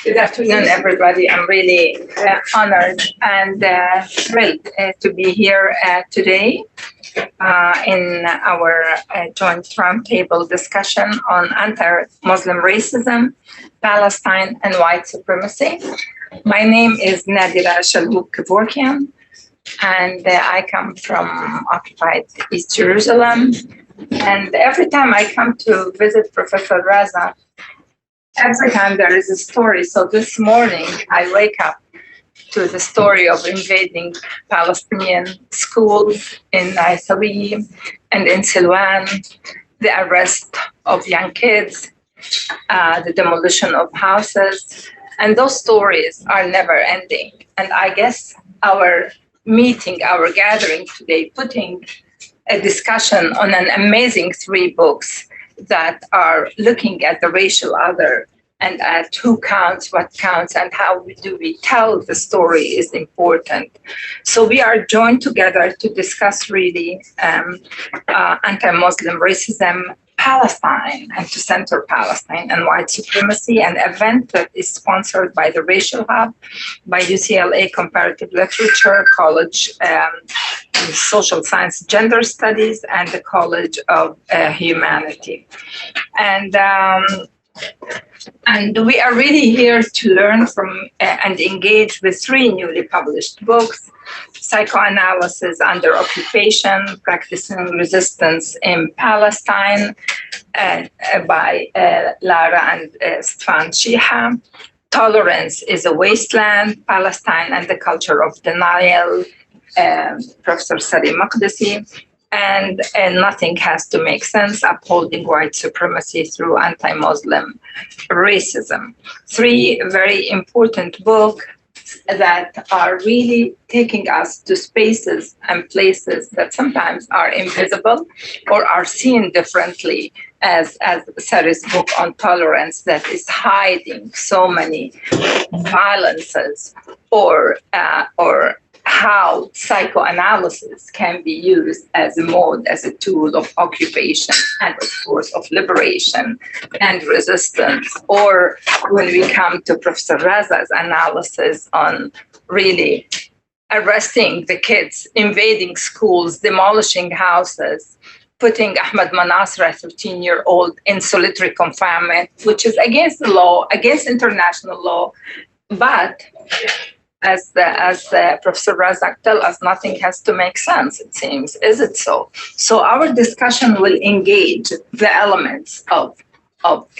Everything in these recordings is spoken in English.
Good afternoon, everybody. I'm really honored and thrilled to be here today in our joint roundtable discussion on anti-Muslim racism, Palestine, and white supremacy. My name is Nadera Shalhoub Kevorkian, and I come from occupied East Jerusalem. And every time I come to visit Professor Razack, every time there is a story. So this morning, I wake up to the story of invading Palestinian schools in Saree and in Silwan, the arrest of young kids, the demolition of houses. And those stories are never ending. And I guess our meeting, our gathering today, putting a discussion on an amazing 3 books that are looking at the racial other and at who counts, what counts, and how do we tell the story is important. So we are joined together to discuss really anti-Muslim racism, Palestine, and to center Palestine and white supremacy, an event that is sponsored by the Racial Hub, by UCLA Comparative Literature, College Social Science Gender Studies, and the College of Humanity. And we are really here to learn from and engage with 3 newly published books: Psychoanalysis Under Occupation, Practicing Resistance in Palestine by Lara and Sultan Sheehi, Tolerance is a Wasteland, Palestine and the Culture of Denial, Professor Saree Makdisi, and Nothing Has to Make Sense, Upholding White Supremacy Through Anti-Muslim Racism. 3 very important books that are really taking us to spaces and places that sometimes are invisible or are seen differently, as Saree's book on tolerance that is hiding so many violences, or how psychoanalysis can be used as a mode, as a tool of occupation and, of course, of liberation and resistance. Or when we come to Professor Razack's analysis on really arresting the kids, invading schools, demolishing houses, putting Ahmed Manasr, a 13-year-old, in solitary confinement, which is against the law, against international law, but as Professor Razack tells us, nothing has to make sense, it seems. Is it so? So our discussion will engage the elements of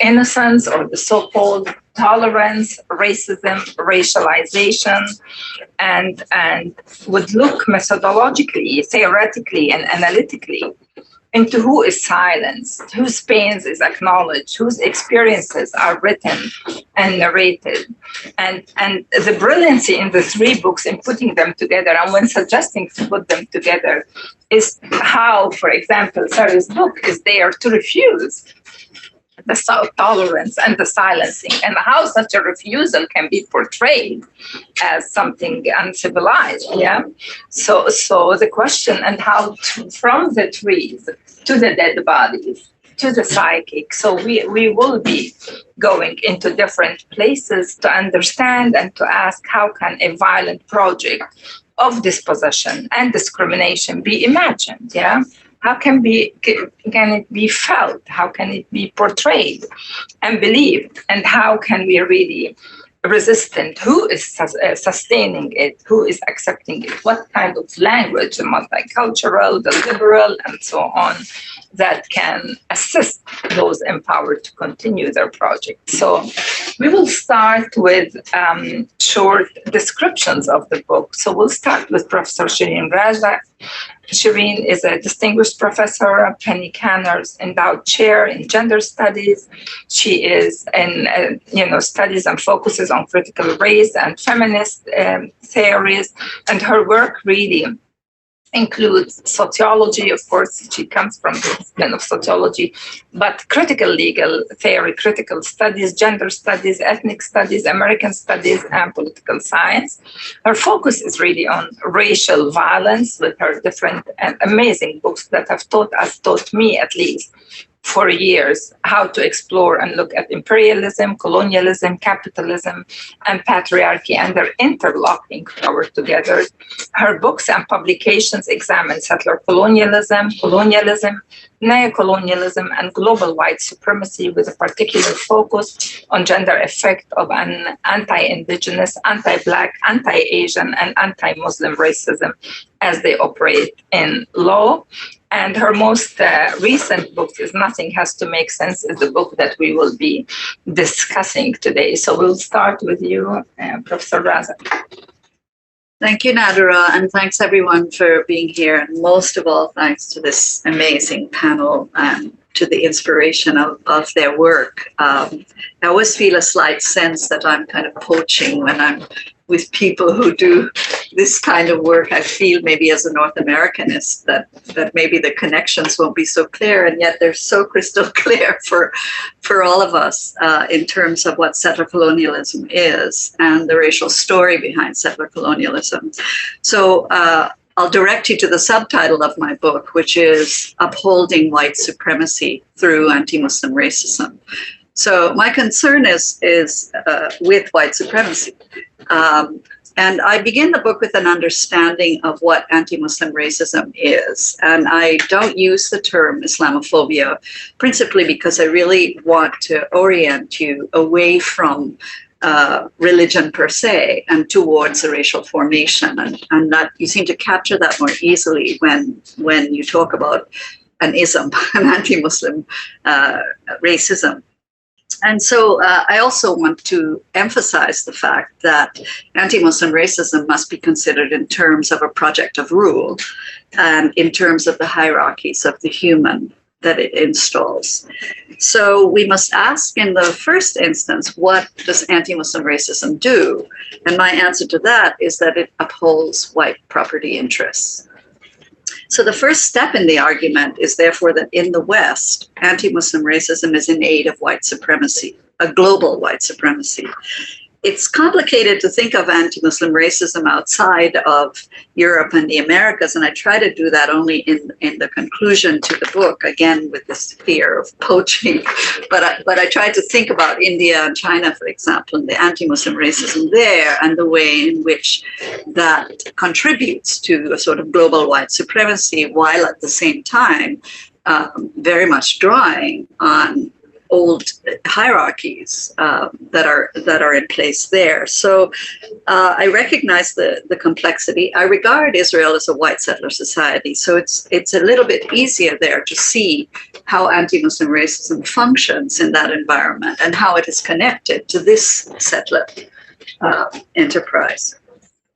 innocence, or the so-called tolerance, racism, racialization, and would look methodologically, theoretically, and analytically into who is silenced, whose pains is acknowledged, whose experiences are written and narrated. And the brilliancy in the 3 books in putting them together, and when suggesting to put them together, is how, for example, Saree's book is there to refuse the tolerance and the silencing, and how such a refusal can be portrayed as something uncivilized. Yeah. So the question, and how from the trees to the dead bodies to the psychic. So we will be going into different places to understand and to ask, how can a violent project of dispossession and discrimination be imagined? Yeah. How can it be felt? How can it be portrayed and believed? And how can we really resist it? Who is sustaining it? Who is accepting it? What kind of language, the multicultural, the liberal, and so on, that can assist those empowered to continue their project? So we will start with short descriptions of the book. So we'll start with Professor Sherene Razack. Sherene is a distinguished professor, Penny Canner's Endowed Chair in Gender Studies. She is in studies and focuses on critical race and feminist theories, and her work really includes sociology. Of course, she comes from the discipline of sociology, but critical legal theory, critical studies, gender studies, ethnic studies, American studies, and political science. Her focus is really on racial violence, with her different and amazing books that have taught me at least for years how to explore and look at imperialism, colonialism, capitalism, and patriarchy and their interlocking power together. Her books and publications examine settler colonialism, neocolonialism, and global white supremacy, with a particular focus on gender effect of an anti-Indigenous, anti-Black, anti-Asian, and anti-Muslim racism as they operate in law. And her most recent book is Nothing Has to Make Sense, is the book that we will be discussing today. So we'll start with you, Professor Razack. Thank you, Nadera, and thanks everyone for being here. And most of all, thanks to this amazing panel and to the inspiration of their work. I always feel a slight sense that I'm kind of poaching when I'm with people who do this kind of work. I feel maybe as a North Americanist that maybe the connections won't be so clear, and yet they're so crystal clear for all of us in terms of what settler colonialism is and the racial story behind settler colonialism. So I'll direct you to the subtitle of my book, which is Upholding White Supremacy Through Anti-Muslim Racism. So my concern is with white supremacy. And I begin the book with an understanding of what anti-Muslim racism is. And I don't use the term Islamophobia, principally because I really want to orient you away from religion per se and towards a racial formation. And that you seem to capture that more easily when you talk about an ism, an anti-Muslim racism. And so I also want to emphasize the fact that anti-Muslim racism must be considered in terms of a project of rule and in terms of the hierarchies of the human that it installs. So we must ask in the first instance, what does anti-Muslim racism do? And my answer to that is that it upholds white property interests. So the first step in the argument is therefore that in the West, anti-Muslim racism is in aid of white supremacy, a global white supremacy. It's complicated to think of anti-Muslim racism outside of Europe and the Americas, and I try to do that only in the conclusion to the book, again with this fear of poaching. But I try to think about India and China, for example, and the anti-Muslim racism there, and the way in which that contributes to a sort of global white supremacy, while at the same time very much drawing on old hierarchies that are in place there. So I recognize the complexity. I regard Israel as a white settler society, so it's a little bit easier there to see how anti-Muslim racism functions in that environment and how it is connected to this settler enterprise.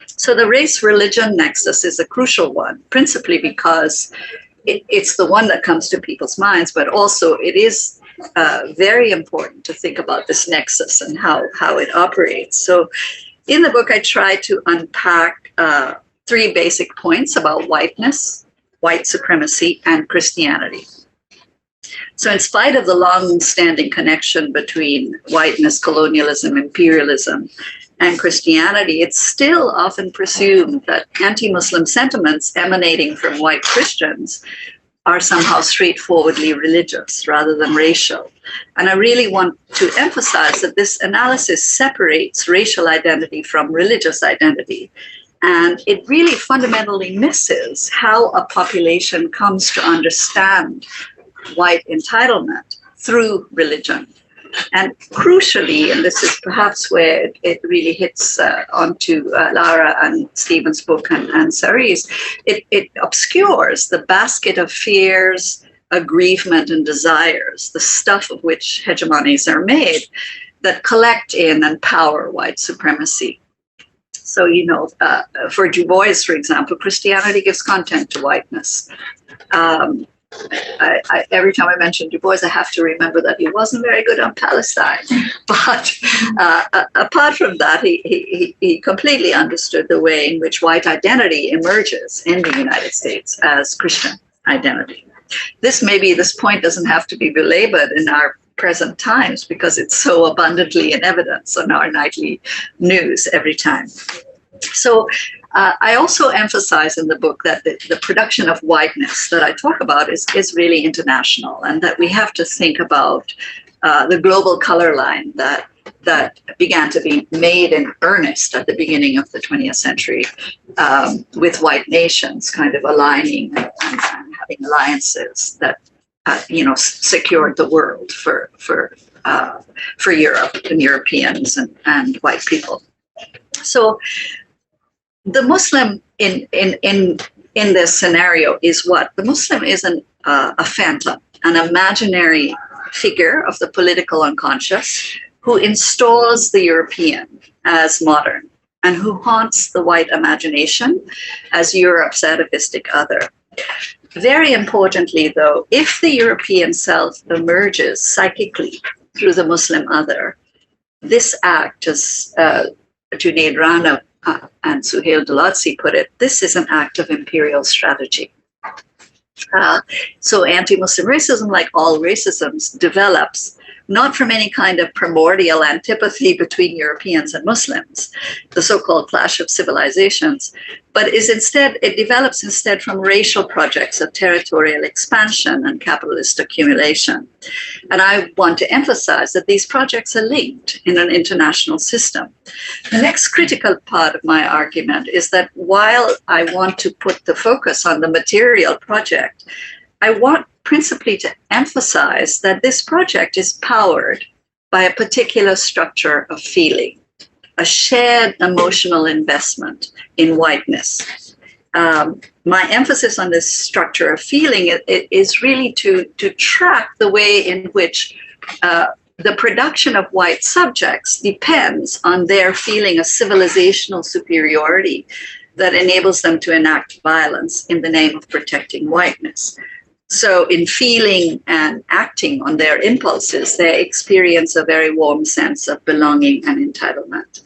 So the race-religion nexus is a crucial one, principally because it's the one that comes to people's minds, but also it is very important to think about this nexus and how it operates. So in the book, I try to unpack three basic points about whiteness, white supremacy, and Christianity. So in spite of the long-standing connection between whiteness, colonialism, imperialism, and Christianity, it's still often presumed that anti-Muslim sentiments emanating from white Christians are somehow straightforwardly religious rather than racial. And I really want to emphasize that this analysis separates racial identity from religious identity. And it really fundamentally misses how a population comes to understand white entitlement through religion. And crucially, and this is perhaps where it really hits onto Lara and Stephen's book and Saree's, it obscures the basket of fears, aggrievement, and desires, the stuff of which hegemonies are made, that collect in and power white supremacy. So, for Du Bois, for example, Christianity gives content to whiteness. Every time I mention Du Bois, I have to remember that he wasn't very good on Palestine. But apart from that, he completely understood the way in which white identity emerges in the United States as Christian identity. This point doesn't have to be belabored in our present times because it's so abundantly in evidence on our nightly news every time. So I also emphasize in the book that the production of whiteness that I talk about is really international, and that we have to think about the global color line that began to be made in earnest at the beginning of the 20th century, with white nations kind of aligning and having alliances that secured the world for Europe and Europeans and white people. So the Muslim in this scenario is what? The Muslim is a phantom, an imaginary figure of the political unconscious who installs the European as modern and who haunts the white imagination as Europe's atavistic other. Very importantly, though, if the European self emerges psychically through the Muslim other, this act, as Junaid Rana and Suhail Dalazzi put it, this is an act of imperial strategy. So anti-Muslim racism, like all racisms, develops not from any kind of primordial antipathy between Europeans and Muslims, the so-called clash of civilizations, but it develops instead from racial projects of territorial expansion and capitalist accumulation. And I want to emphasize that these projects are linked in an international system. The next critical part of my argument is that while I want to put the focus on the material project, I want principally to emphasize that this project is powered by a particular structure of feeling, a shared emotional investment in whiteness. My emphasis on this structure of feeling is really to track the way in which the production of white subjects depends on their feeling a civilizational superiority that enables them to enact violence in the name of protecting whiteness. So in feeling and acting on their impulses, they experience a very warm sense of belonging and entitlement.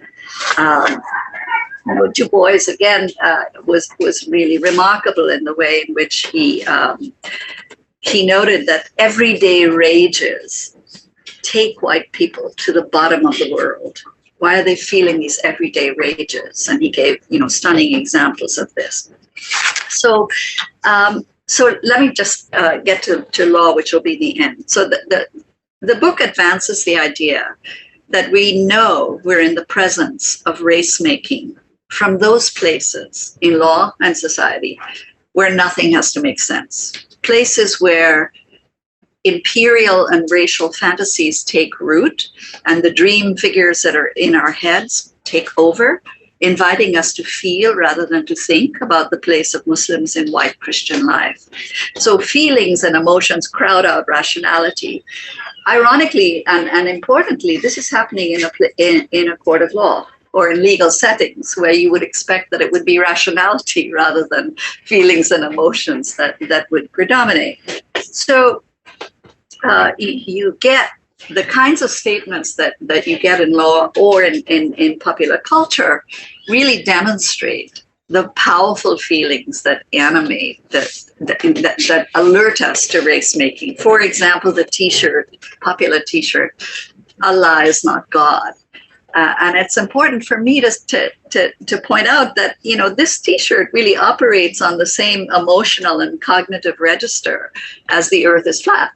Du Bois, again, was really remarkable in the way in which he noted that everyday rages take white people to the bottom of the world. Why are they feeling these everyday rages? And he gave, stunning examples of this. So let me just get to law, which will be the end. So the book advances the idea that we know we're in the presence of race making from those places in law and society where nothing has to make sense. Places where imperial and racial fantasies take root and the dream figures that are in our heads take over, inviting us to feel rather than to think about the place of Muslims in white Christian life. So feelings and emotions crowd out rationality. Ironically and importantly, this is happening in a court of law or in legal settings where you would expect that it would be rationality rather than feelings and emotions that would predominate. So you get the kinds of statements that you get in law or in popular culture really demonstrate the powerful feelings that animate, that alert us to race making. For example, the popular T-shirt, Allah is not God. And it's important for me to point out that, this T-shirt really operates on the same emotional and cognitive register as the earth is flat.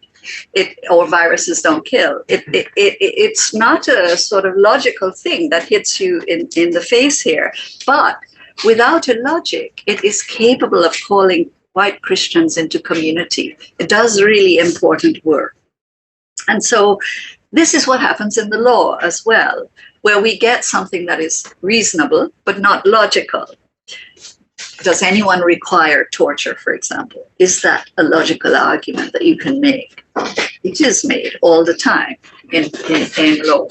Or viruses don't kill. It's not a sort of logical thing that hits you in the face here, but without a logic, it is capable of calling white Christians into community. It does really important work. And so this is what happens in the law as well, where we get something that is reasonable, but not logical. Does anyone require torture, for example? Is that a logical argument that you can make? It is made all the time in law.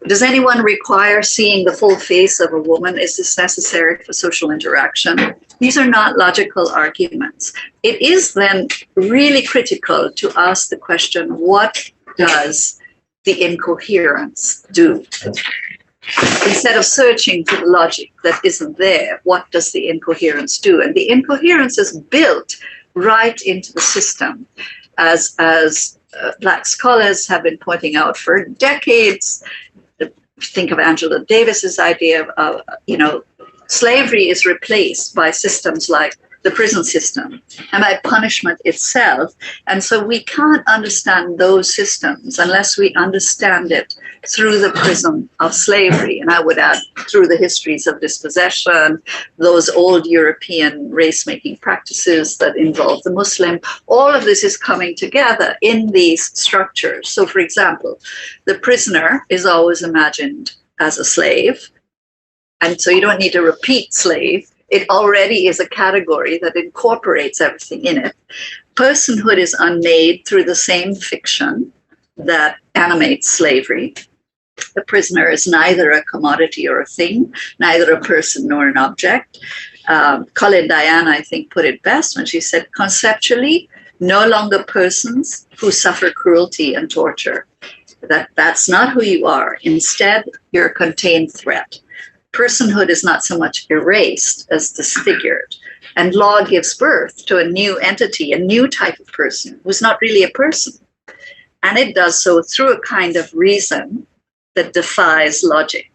Does anyone require seeing the full face of a woman? Is this necessary for social interaction? These are not logical arguments. It is then really critical to ask the question, what does the incoherence do? Instead of searching for the logic that isn't there, what does the incoherence do? And the incoherence is built right into the system, as Black scholars have been pointing out for decades. Think of Angela Davis's idea of slavery is replaced by systems like the prison system and by punishment itself. And so we can't understand those systems unless we understand it through the prism of slavery. And I would add through the histories of dispossession, those old European race-making practices that involve the Muslim. All of this is coming together in these structures. So for example, the prisoner is always imagined as a slave. And so you don't need to repeat slave. It already is a category that incorporates everything in it. Personhood is unmade through the same fiction that animates slavery. The prisoner is neither a commodity or a thing, neither a person nor an object. Colin Diana, I think, put it best when she said, conceptually, no longer persons who suffer cruelty and torture. That's not who you are. Instead, you're a contained threat. Personhood is not so much erased as disfigured. And law gives birth to a new entity, a new type of person who's not really a person. And it does so through a kind of reason that defies logic.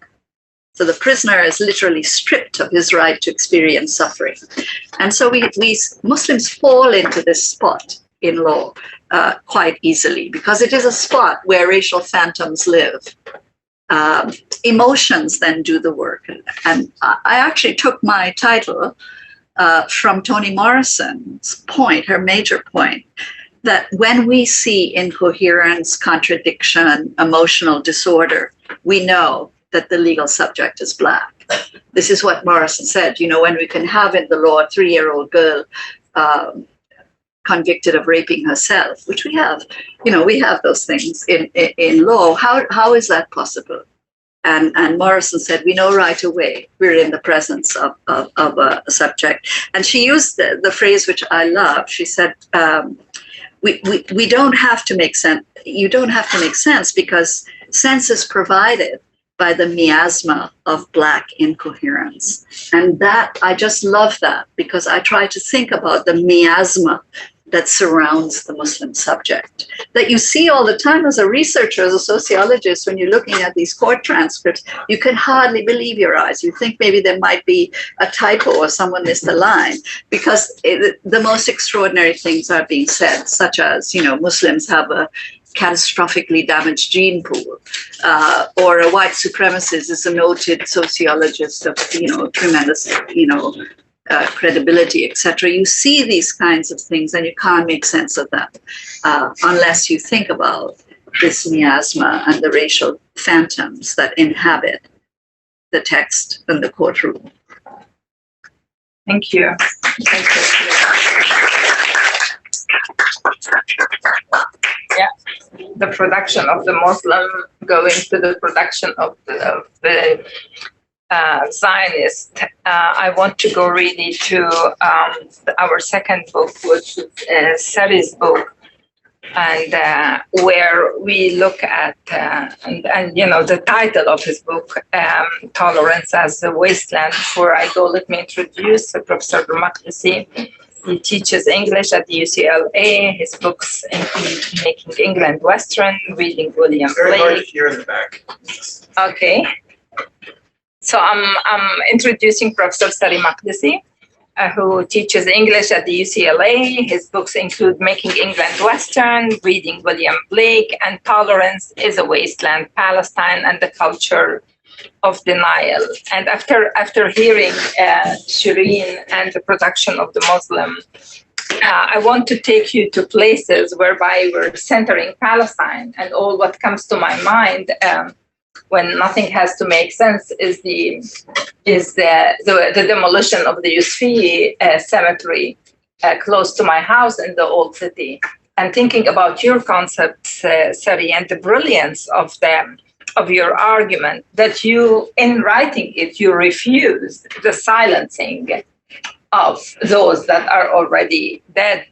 So the prisoner is literally stripped of his right to experience suffering. And so we Muslims fall into this spot in law quite easily because it is a spot where racial phantoms live. Emotions then do the work. And I actually took my title from Toni Morrison's point, her major point, that when we see incoherence, contradiction, emotional disorder, we know that the legal subject is Black. This is what Morrison said, when we can have in the law a 3-year-old girl convicted of raping herself, which we have, we have those things in law. How is that possible? And Morrison said, we know right away we're in the presence of a subject. And she used the phrase which I love. She said, we don't have to make sense. You don't have to make sense because sense is provided by the miasma of Black incoherence. And that, I just love that because I try to think about the miasma that surrounds the Muslim subject, that you see all the time as a researcher, as a sociologist, when you're looking at these court transcripts, you can hardly believe your eyes. You think maybe there might be a typo or someone missed a line, because the most extraordinary things are being said, such as, Muslims have a catastrophically damaged gene pool, or a white supremacist is a noted sociologist of, tremendous, credibility, etc. You see these kinds of things and you can't make sense of them unless you think about this miasma and the racial phantoms that inhabit the text and the courtroom. Thank you. Yeah, the production of the Muslim going to the production of the Zionist. I want to go really to our second book, which is Saree's book, and where we look at, the title of his book, Tolerance as the Wasteland. Before I go, let me introduce Professor Makdisi. He teaches English at the UCLA. His books include Making England Western, Reading William Blake. Very here in the back. Okay. So I'm introducing Professor Saree Makdisi, who teaches English at the UCLA. His books include Making England Western, Reading William Blake, and Tolerance is a Wasteland, Palestine and the Culture of Denial. And after hearing Sherene and the production of the Muslim, I want to take you to places whereby we're centering Palestine, and all what comes to my mind when nothing has to make sense is the demolition of the Yusfi cemetery close to my house in the old city. And thinking about your concepts, Saree, and the brilliance of them, of your argument, that you, in writing it, you refuse the silencing of those that are already dead,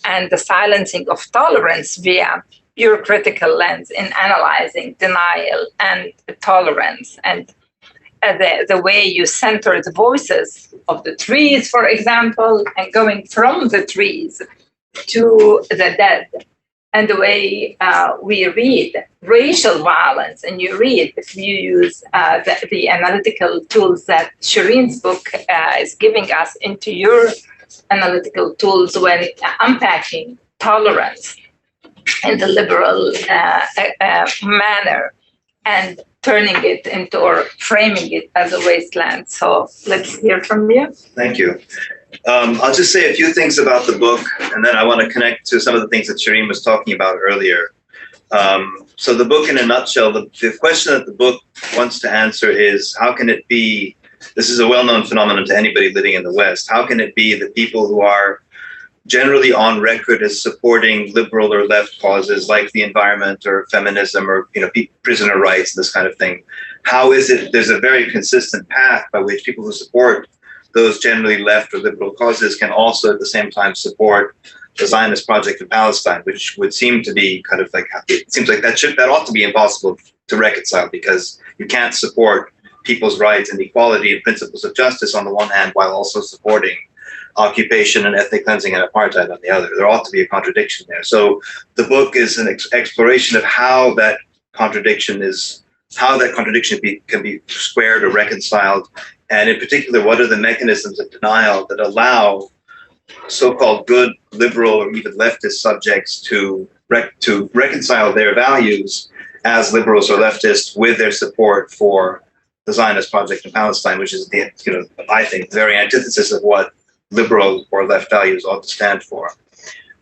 and the silencing of tolerance via your critical lens in analyzing denial and tolerance, and the way you center the voices of the trees, for example, and going from the trees to the dead. and the way we read racial violence, and you read, if you use the analytical tools that Sherene's book is giving us into your analytical tools when unpacking tolerance in the liberal manner and turning it into or framing it as a wasteland. So let's hear from you. Thank you. I'll just say a few things about the book, and then I want to connect to some of the things that Sherene was talking about earlier. So the book in a nutshell, the question that the book wants to answer is, how can it be, this is a well-known phenomenon to anybody living in the West, how can it be that people who are generally on record as supporting liberal or left causes like the environment or feminism or prisoner rights, this kind of thing, how is it there's a very consistent path by which people who support those generally left or liberal causes can also at the same time support the Zionist project in Palestine, which would seem to be kind of like, it seems like that ought to be impossible to reconcile, because you can't support people's rights and equality and principles of justice on the one hand while also supporting occupation and ethnic cleansing and apartheid on the other. There ought to be a contradiction there. So the book is an exploration of how that contradiction can be squared or reconciled, and in particular, what are the mechanisms of denial that allow so-called good liberal or even leftist subjects to reconcile their values as liberals or leftists with their support for the Zionist project in Palestine, which is I think, the very antithesis of what liberal or left values ought to stand for.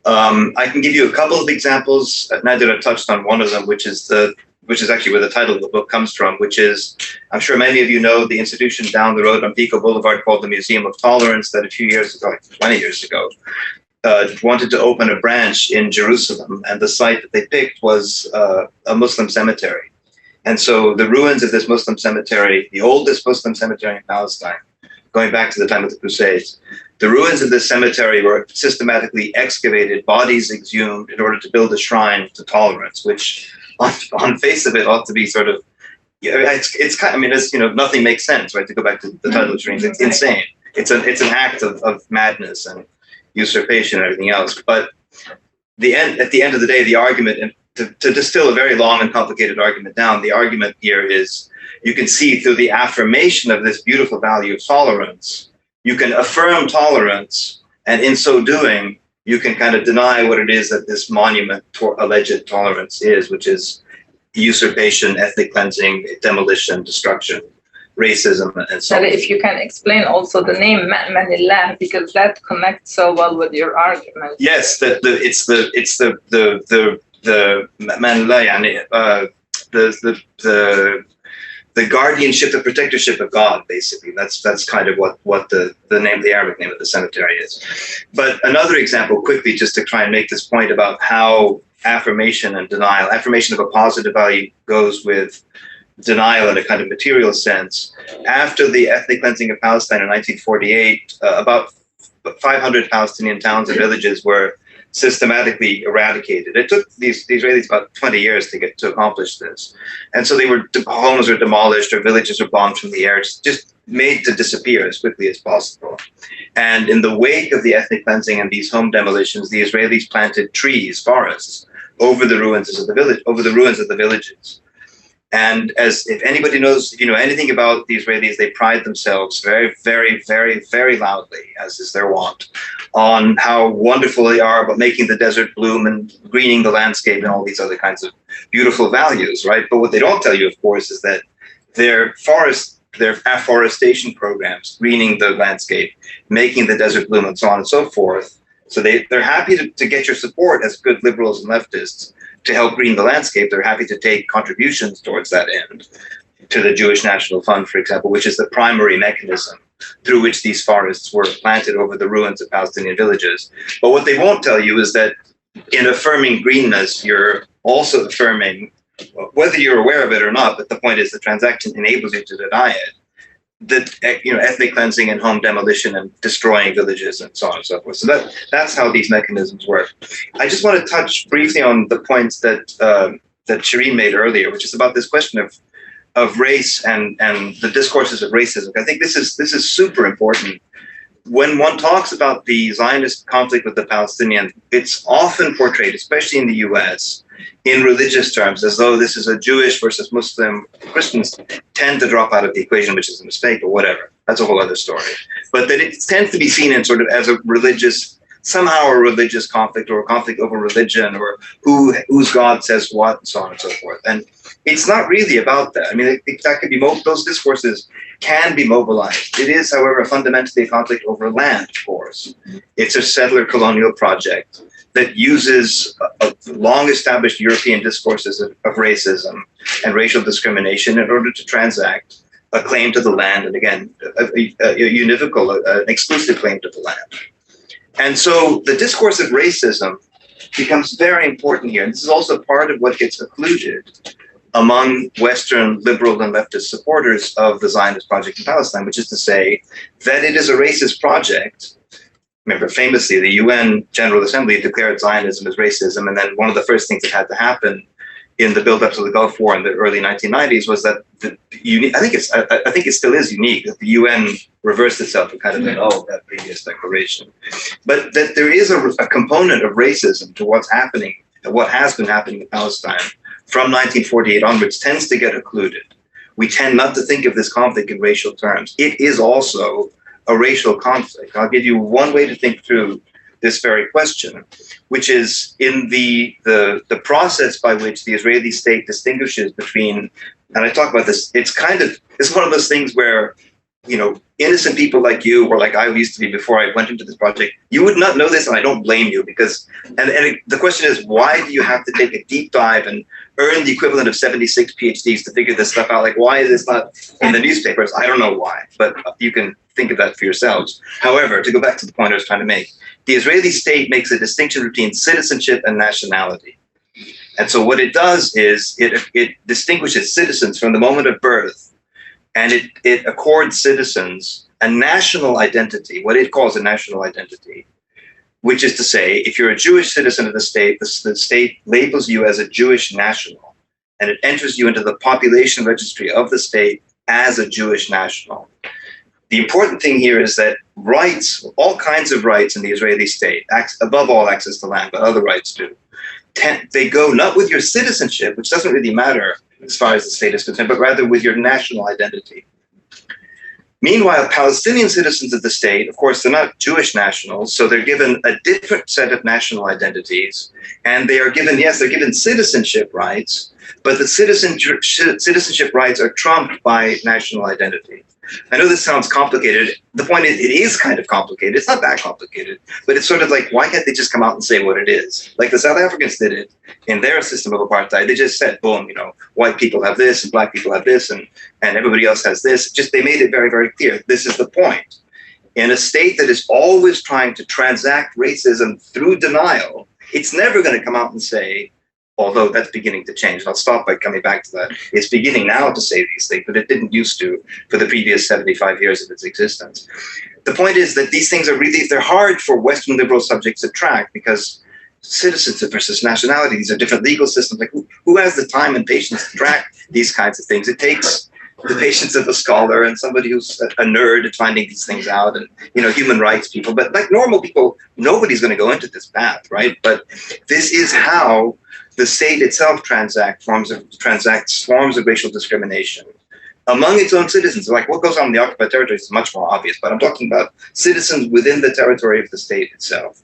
I can give you a couple of examples. Nadera touched on one of them, which is actually where the title of the book comes from, which is, I'm sure many of you know, the institution down the road on Pico Boulevard called the Museum of Tolerance that a few years ago, like 20 years ago, wanted to open a branch in Jerusalem, and the site that they picked was a Muslim cemetery. And so the ruins of this Muslim cemetery, the oldest Muslim cemetery in Palestine, going back to the time of the Crusades, the ruins of this cemetery were systematically excavated, bodies exhumed in order to build a shrine to tolerance, which on face of it ought to be sort of, nothing makes sense, right? To go back to the title of Sherene, it's insane. It's an act of madness and usurpation and everything else. But at the end of the day, the argument, and to distill a very long and complicated argument down, the argument here is, you can see through the affirmation of this beautiful value of tolerance, you can affirm tolerance, and in so doing, you can kind of deny what it is that this monument to alleged tolerance is, which is usurpation, ethnic cleansing, demolition, destruction, racism, and so on. If you can explain also the name Manillah, because that connects so well with your argument. Yes, it's the Manillah, the guardianship, the protectorship of God, basically. That's kind of what the name, the Arabic name of the cemetery is. But another example, quickly, just to try and make this point about how affirmation and denial, affirmation of a positive value goes with denial in a kind of material sense. After the ethnic cleansing of Palestine in 1948, about 500 Palestinian towns and villages were systematically eradicated. It took the Israelis about 20 years to accomplish this. And so homes were demolished, or villages were bombed from the air, just made to disappear as quickly as possible. And in the wake of the ethnic cleansing and these home demolitions, the Israelis planted trees, forests, over the ruins of the villages. And as if anybody knows, anything about the Israelis, they pride themselves very, very, very, very loudly, as is their wont, on how wonderful they are about making the desert bloom and greening the landscape and all these other kinds of beautiful values, right? But what they don't tell you, of course, is that their afforestation programs, greening the landscape, making the desert bloom, and so on and so forth. So they're happy to get your support as good liberals and leftists to help green the landscape. They're happy to take contributions towards that end, to the Jewish National Fund, for example, which is the primary mechanism through which these forests were planted over the ruins of Palestinian villages. But what they won't tell you is that in affirming greenness, you're also affirming, whether you're aware of it or not, but the point is the transaction enables you to deny it, that ethnic cleansing and home demolition and destroying villages and so on and so forth. So that's how these mechanisms work. I just want to touch briefly on the points that Sherene made earlier, which is about this question of race and the discourses of racism. I think this is super important. when one talks about the Zionist conflict with the Palestinians, it's often portrayed, especially in the US, in religious terms, as though this is a Jewish versus Muslim. Christians tend to drop out of the equation, which is a mistake, but whatever. That's a whole other story. But that it tends to be seen in sort of as a religious, somehow a religious conflict, or a conflict over religion, or whose God says what, and so on and so forth. And it's not really about that. I mean, that could be those discourses can be mobilized. It is, however, fundamentally a conflict over land, of course. It's a settler colonial project that uses long-established European discourses of racism and racial discrimination in order to transact a claim to the land, and again, a univocal, an exclusive claim to the land. And so the discourse of racism becomes very important here. And this is also part of what gets occluded among Western liberal and leftist supporters of the Zionist project in Palestine, which is to say that it is a racist project. Remember, famously, the UN General Assembly declared Zionism as racism, and then one of the first things that had to happen in the build-up to the Gulf War in the early 1990s was that I think it still is unique that the UN reversed itself and kind of annulled that previous declaration, but that there is a component of racism to what's happening, what has been happening in Palestine from 1948 onwards tends to get occluded. We tend not to think of this conflict in racial terms. It is also a racial conflict. I'll give you one way to think through this very question, which is in the process by which the Israeli state distinguishes between, and I talk about this, it's one of those things where, innocent people like you, or like I used to be before I went into this project, you would not know this, and I don't blame you, because, the question is, why do you have to take a deep dive and earn the equivalent of 76 PhDs to figure this stuff out? Like, why is this not in the newspapers? I don't know why, but you can think of that for yourselves. However, to go back to the point I was trying to make, the Israeli state makes a distinction between citizenship and nationality. And so what it does is it distinguishes citizens from the moment of birth, and it accords citizens a national identity, what it calls a national identity, which is to say, if you're a Jewish citizen of the state labels you as a Jewish national, and it enters you into the population registry of the state as a Jewish national. The important thing here is that rights, all kinds of rights in the Israeli state, above all access to land, but other rights too, they go not with your citizenship, which doesn't really matter as far as the state is concerned, but rather with your national identity. Meanwhile, Palestinian citizens of the state, of course, they're not Jewish nationals, so they're given a different set of national identities, and they're given citizenship rights, but the citizenship rights are trumped by national identity. I know this sounds complicated. The point is, it is kind of complicated. It's not that complicated, but it's sort of like, why can't they just come out and say what it is? Like the South Africans did it in their system of apartheid. They just said, boom, white people have this and black people have this and everybody else has this. Just they made it very, very clear. This is the point. In a state that is always trying to transact racism through denial, it's never going to come out and say, although that's beginning to change. And I'll stop by coming back to that. It's beginning now to say these things, but it didn't used to for the previous 75 years of its existence. The point is that these things they're hard for Western liberal subjects to track because citizenship versus nationality, these are different legal systems. Like who has the time and patience to track these kinds of things? It takes the patience of a scholar and somebody who's a nerd at finding these things out, and human rights people. But like normal people, nobody's going to go into this path, right? But this is how the state itself transacts forms of racial discrimination among its own citizens. Like what goes on in the occupied territories is much more obvious, but I'm talking about citizens within the territory of the state itself.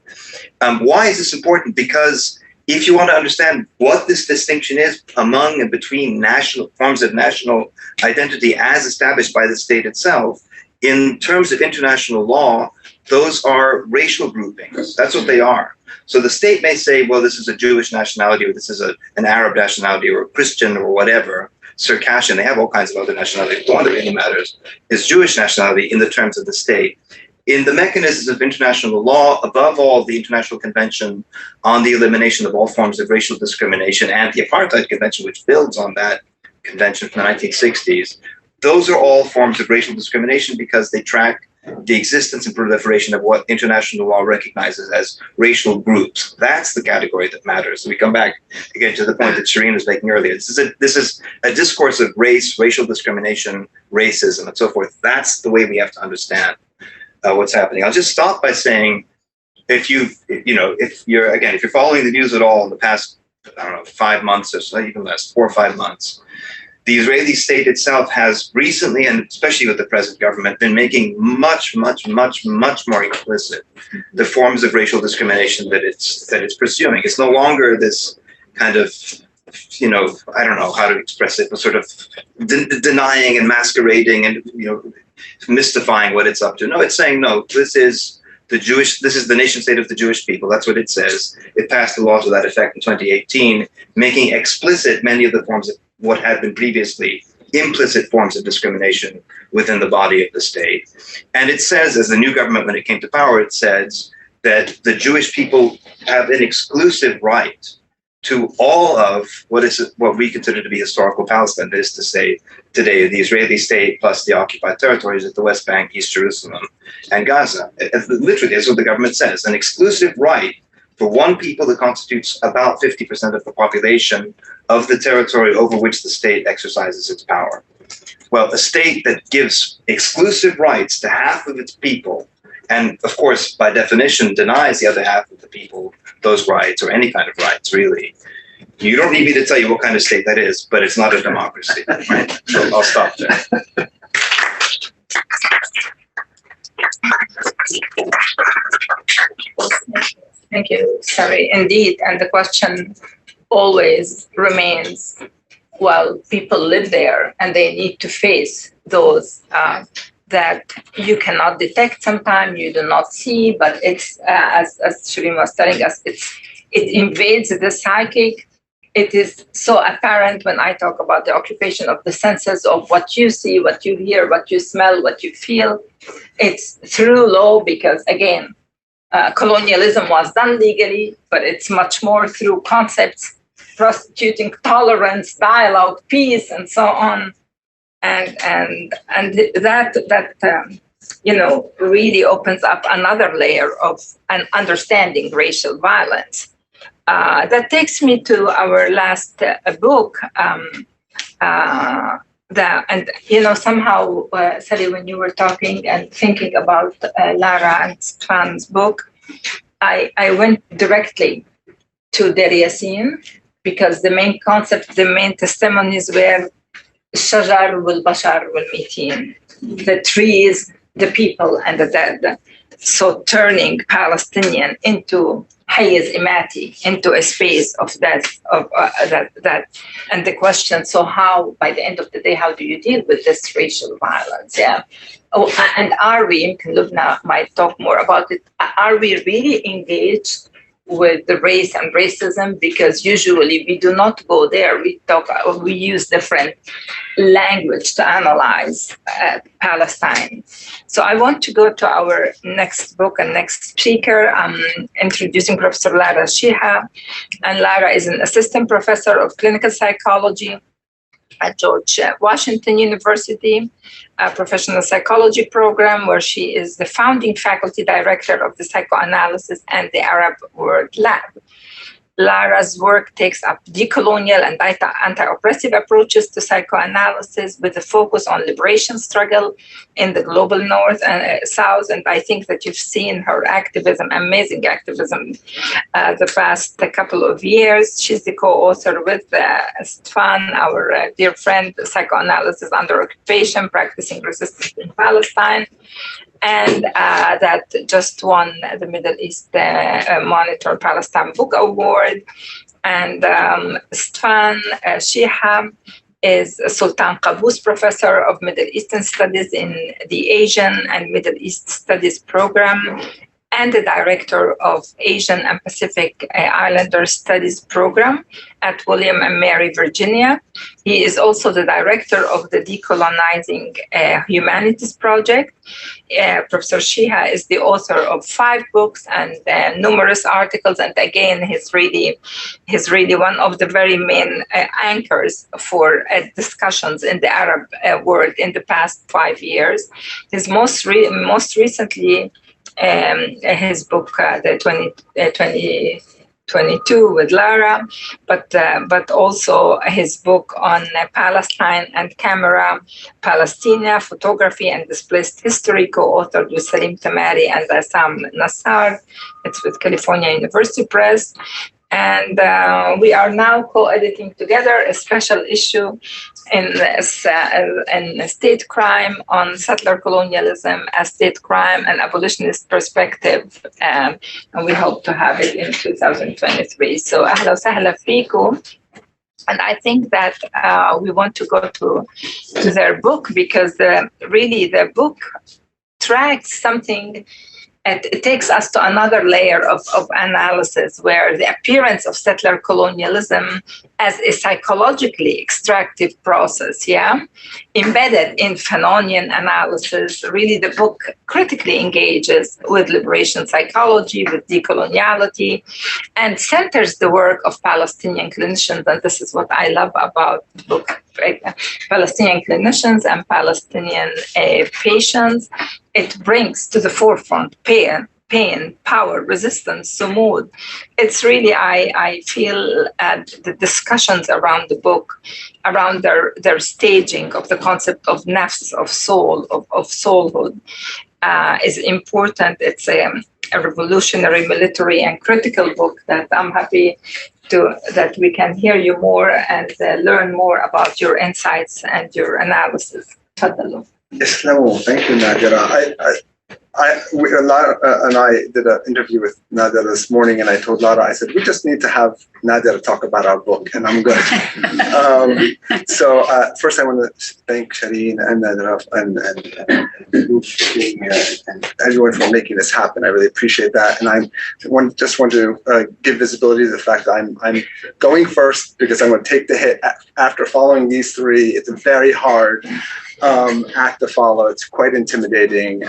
Why is this important? Because if you want to understand what this distinction is among and between national forms of national identity as established by the state itself, in terms of international law, those are racial groupings. That's what they are. So the state may say, well, this is a Jewish nationality, or this is an Arab nationality, or a Christian, or whatever, Circassian. They have all kinds of other nationalities. The one that really matters is Jewish nationality in the terms of the state. In the mechanisms of international law, above all, the International Convention on the Elimination of All Forms of Racial Discrimination and the Apartheid Convention, which builds on that convention from the 1960s, those are all forms of racial discrimination because they track the existence and proliferation of what international law recognizes as racial groups. That's the category that matters. So we come back again to the point that Sherene was making earlier. This is a discourse of race, racial discrimination, racism, and so forth. That's the way we have to understand what's happening. I'll just stop by saying, if you're following the news at all in the past, I don't know, 5 months or so, even less, 4 or 5 months, the Israeli state itself has recently, and especially with the present government, been making much more explicit the forms of racial discrimination that it's pursuing. It's no longer this kind of, I don't know how to express it, but sort of denying and masquerading and mystifying what it's up to. No, it's saying, no, this is the nation state of the Jewish people. That's what it says. It passed a law to that effect in 2018, making explicit many of the forms of what had been previously implicit forms of discrimination within the body of the state. And it says, as the new government, when it came to power, it says that the Jewish people have an exclusive right to all of what we consider to be historical Palestine, that is to say, today, the Israeli state plus the occupied territories at the West Bank, East Jerusalem, and Gaza. Literally, that's what the government says, an exclusive right for one people that constitutes about 50% of the population of the territory over which the state exercises its power. Well, a state that gives exclusive rights to half of its people, and of course, by definition, denies the other half of the people those rights, or any kind of rights, really. You don't need me to tell you what kind of state that is, but it's not a democracy, right? So I'll stop there. Thank you, Saree. Indeed, and the question always remains, well, people live there and they need to face those that you cannot detect sometimes, you do not see, but it's, as Sherene was telling us, it invades the psychic. It is so apparent when I talk about the occupation of the senses, of what you see, what you hear, what you smell, what you feel. It's through law because, again, colonialism was done legally, but it's much more through concepts, prostituting tolerance, dialogue, peace, and so on. And that really opens up another layer of an understanding racial violence. That takes me to our last book. Somehow, Saree, when you were talking and thinking about Lara and Sultan's book, I went directly to Der Yassin because the main concept, the main testimonies were الشجر والبشر والميتين, the trees, the people, and the dead. So turning Palestinian into Hayez Imati, into a space of death, of that. And the question, so how, by the end of the day, how do you deal with this racial violence? Yeah. Oh, and are we, Loubna might talk more about it, are we really engaged with the race and racism? Because usually we do not go there. We use different language to analyze Palestine. So I want to go to our next book and next speaker. I'm introducing Professor Lara Sheehi. And Lara is an assistant professor of clinical psychology at George Washington University, a professional psychology program where she is the founding faculty director of the Psychoanalysis and the Arab World Lab. Lara's work takes up decolonial and anti-oppressive approaches to psychoanalysis with a focus on liberation struggle in the global north and south. And I think that you've seen her activism, amazing activism, the past couple of years. She's the co-author with Sultan, our dear friend, Psychoanalysis Under Occupation, Practicing Resistance in Palestine. And that just won the Middle East Monitor Palestine Book Award. And Sultan Sheehi is a Sultan Qaboos Professor of Middle Eastern Studies in the Asian and Middle East Studies Program, and the director of Asian and Pacific Islander Studies Program at William and Mary, Virginia. He is also the director of the Decolonizing Humanities Project. Professor Sheehi is the author of 5 books and numerous articles. And again, he's really one of the very main anchors for discussions in the Arab world in the past 5 years. His most recently, his book, the 22 with Lara, but also his book on Palestine and camera, Palestina, photography and displaced history, co-authored with Salim Tamari and Assam Nassar. It's with California University Press. And we are now co-editing together a special issue in state crime on settler colonialism as state crime and abolitionist perspective. And we hope to have it in 2023. So, ahla wa sahla fikum. And I think that we want to go to their book because really the book tracks something. It takes us to another layer of analysis where the appearance of settler colonialism as a psychologically extractive process, embedded in Fanonian analysis. Really, the book critically engages with liberation psychology, with decoloniality, and centers the work of Palestinian clinicians. And this is what I love about the book, right? Palestinian clinicians and Palestinian patients. It brings to the forefront pain, power, resistance, sumud. It's really, I feel the discussions around the book, around their staging of the concept of nafs, of soul, of soulhood, is important. It's a revolutionary, military, and critical book that I'm happy that we can hear you more and learn more about your insights and your analysis. Tafaddalu. Islamu, thank you, Nadera. Lara and I did an interview with Nadera this morning, and I told Lara, I said, we just need to have Nadera talk about our book, and I'm good. So first I want to thank Sherene and Nadera and everyone for making this happen. I really appreciate that. And I just want to give visibility to the fact that I'm going first because I'm going to take the hit after following these three. It's very hard act to follow. It's quite intimidating.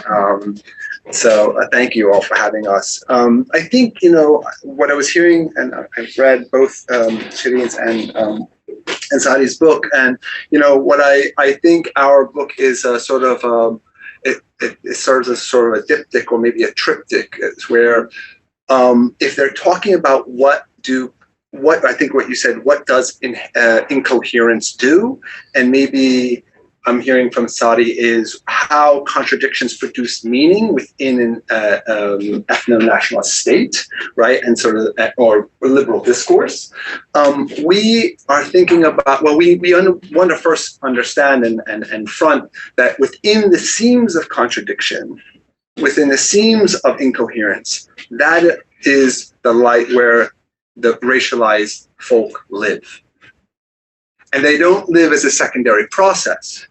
So thank you all for having us. I think, what I was hearing, and I've read both Sherene's and Saree's book, and, what I think our book is sort of, it serves as sort of a diptych or maybe a triptych. It's where if they're talking about what you said, what does incoherence do, and maybe I'm hearing from Saree is how contradictions produce meaning within an ethno-nationalist state, right? And sort of, or liberal discourse. We are thinking about, we want to first understand and front that within the seams of contradiction, within the seams of incoherence, that is the light where the racialized folk live. And they don't live as a secondary process.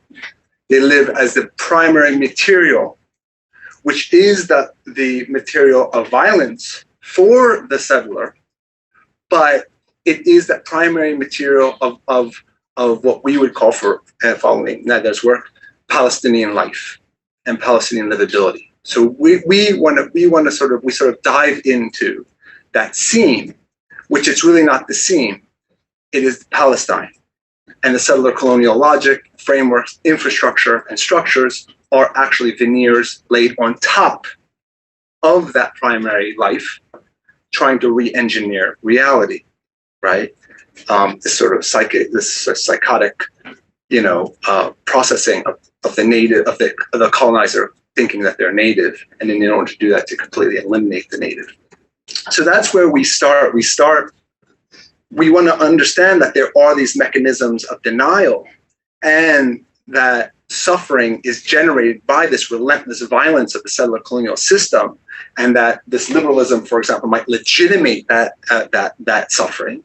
They live as the primary material, which is the material of violence for the settler, but it is the primary material of what we would call, for following Nadera's work, Palestinian life and Palestinian livability. So we want to sort of dive into that seam, which it's really not the seam. It is Palestine. And the settler colonial logic, frameworks, infrastructure, and structures are actually veneers laid on top of that primary life, trying to re-engineer reality, right? This sort of psychotic, processing of the native, of the colonizer thinking that they're native, and in order to do that, to completely eliminate the native. So that's where we start. We want to understand that there are these mechanisms of denial, and that suffering is generated by this relentless violence of the settler colonial system, and that this liberalism, for example, might legitimate that suffering.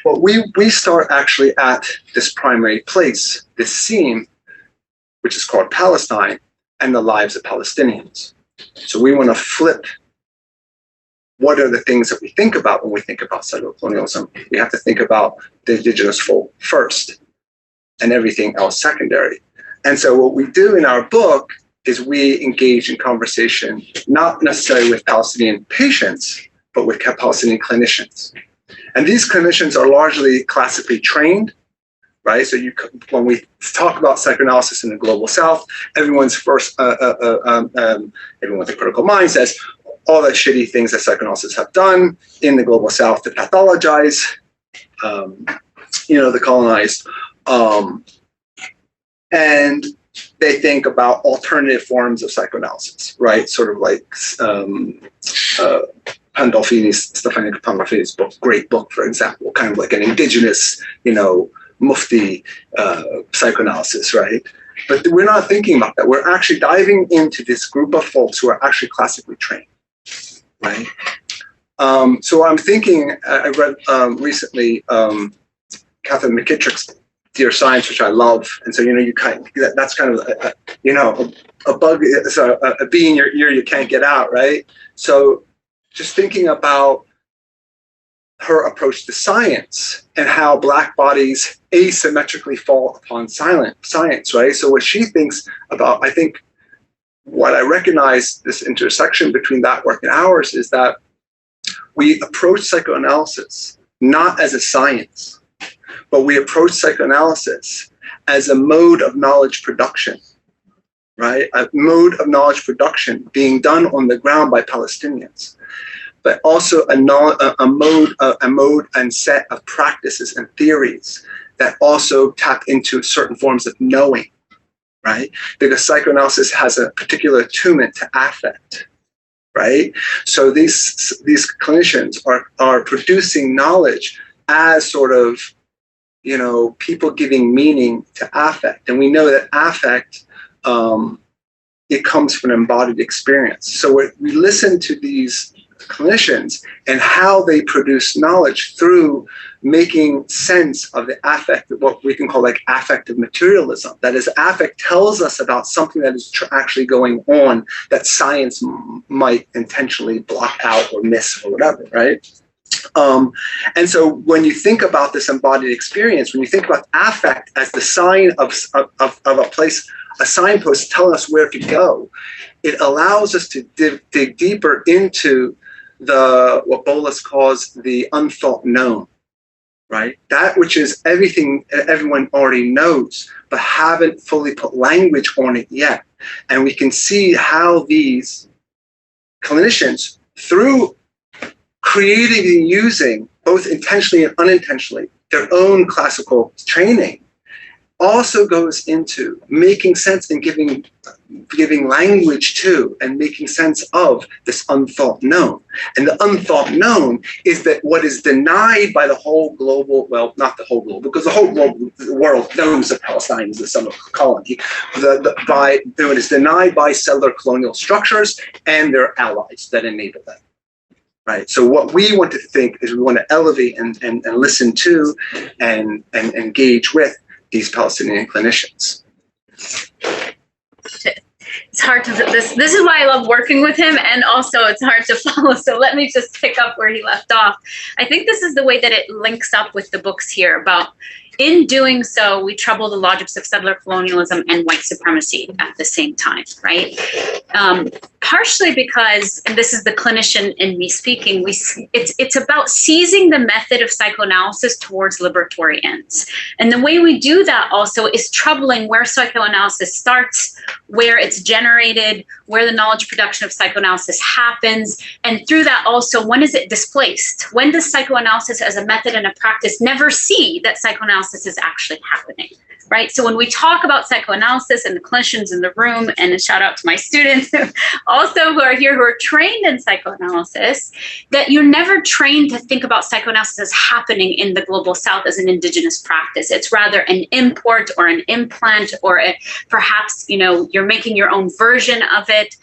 But we start actually at this primary place, this seam, which is called Palestine, and the lives of Palestinians. So we want to flip. What are the things that we think about when we think about settler colonialism? We have to think about the indigenous folk first, and everything else secondary. And so what we do in our book is we engage in conversation, not necessarily with Palestinian patients, but with Palestinian clinicians. And these clinicians are largely classically trained, right? So when we talk about psychoanalysis in the global South, everyone's first, everyone with a critical mind says, all the shitty things that psychoanalysts have done in the global South to pathologize, the colonized, and they think about alternative forms of psychoanalysis, right? Sort of like Stefano Pandolfini's book, great book, for example, kind of like an indigenous, mufti psychoanalysis, right? But we're not thinking about that. We're actually diving into this group of folks who are actually classically trained, right? So I'm thinking, I read recently Catherine McKittrick's Dear Science, which I love, and so that's kind of a bug, so a bee in your ear you can't get out, right? So just thinking about her approach to science and how Black bodies asymmetrically fall upon science, right? So what she thinks about, I think what I recognize this intersection between that work and ours is that we approach psychoanalysis not as a science, but we approach psychoanalysis as a mode of knowledge production, right? A mode of knowledge production being done on the ground by Palestinians, but also a mode and set of practices and theories that also tap into certain forms of knowing, right? Because psychoanalysis has a particular attunement to affect, right? So these clinicians are producing knowledge as sort of, people giving meaning to affect. And we know that affect, it comes from an embodied experience. So we listen to these clinicians and how they produce knowledge through making sense of the affect, what we can call like affective materialism. That is, affect tells us about something that is actually going on that science might intentionally block out or miss or whatever, right? And so when you think about this embodied experience, when you think about affect as the sign of a place, a signpost telling us where to go, it allows us to dig deeper into what Bolas calls the unthought known, right? That which is everything everyone already knows, but haven't fully put language on it yet. And we can see how these clinicians, through creating and using, both intentionally and unintentionally, their own classical training, also goes into making sense and giving language to and making sense of this unthought known. And the unthought known is that what is denied by the whole global, well, not the whole global, because the whole global world knows that Palestine is the summer colony, what is denied by settler colonial structures and their allies that enable them. Right. So what we want to think is we want to elevate and listen to and engage with these Palestinian clinicians. It's hard to, this is why I love working with him, and also it's hard to follow. So let me just pick up where he left off. I think this is the way that it links up with the books here about, in doing so, we trouble the logics of settler colonialism and white supremacy at the same time, right? Partially because, and this is the clinician in me speaking, it's about seizing the method of psychoanalysis towards liberatory ends. And the way we do that also is troubling where psychoanalysis starts, where it's generated, where the knowledge production of psychoanalysis happens, and through that also, when is it displaced? When does psychoanalysis as a method and a practice never see that psychoanalysis is actually happening, right? So when we talk about psychoanalysis and the clinicians in the room, and a shout out to my students also who are here who are trained in psychoanalysis, that you're never trained to think about psychoanalysis as happening in the global South as an indigenous practice. It's rather an import or an implant, or perhaps, you're making your own version of it.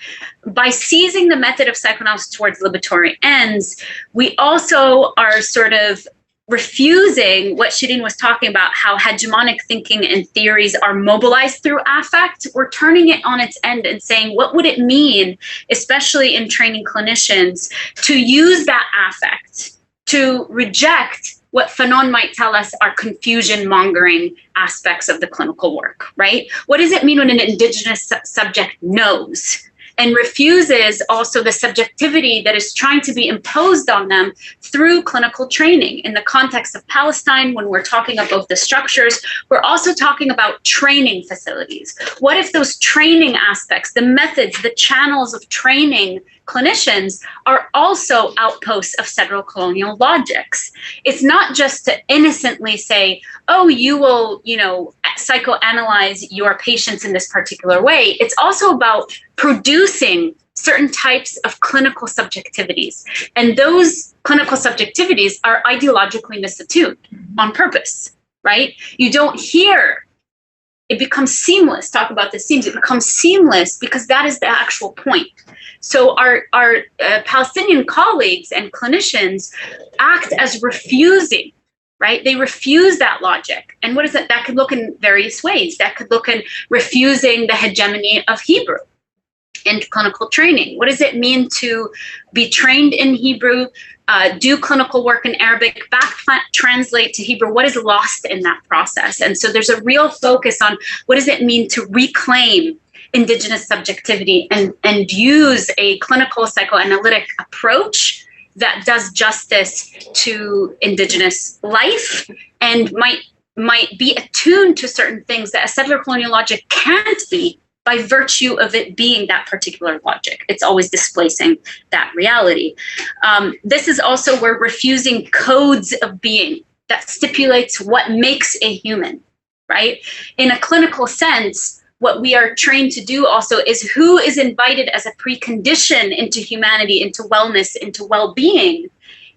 By seizing the method of psychoanalysis towards liberatory ends, we also are sort of refusing what Sherene was talking about, how hegemonic thinking and theories are mobilized through affect. We're turning it on its end and saying, what would it mean, especially in training clinicians, to use that affect to reject what Fanon might tell us are confusion-mongering aspects of the clinical work, right? What does it mean when an indigenous subject knows and refuses also the subjectivity that is trying to be imposed on them through clinical training? In the context of Palestine, when we're talking about the structures, we're also talking about training facilities. What if those training aspects, the methods, the channels of training clinicians are also outposts of settler colonial logics. It's not just to innocently say, oh, you will, psychoanalyze your patients in this particular way. It's also about producing certain types of clinical subjectivities. And those clinical subjectivities are ideologically misattuned on purpose, right? You don't hear, it becomes seamless. Talk about the seams. It becomes seamless because that is the actual point. So our Palestinian colleagues and clinicians act as refusing, right? They refuse that logic. And what is it? That could look in various ways. That could look in refusing the hegemony of Hebrew in clinical training. What does it mean to be trained in Hebrew, do clinical work in Arabic, translate to Hebrew? What is lost in that process? And so there's a real focus on what does it mean to reclaim indigenous subjectivity and use a clinical psychoanalytic approach that does justice to indigenous life and might be attuned to certain things that a settler colonial logic can't be by virtue of it being that particular logic. It's always displacing that reality. This is also where refusing codes of being that stipulates what makes a human, right? In a clinical sense, what we are trained to do also is who is invited as a precondition into humanity, into wellness, into well-being,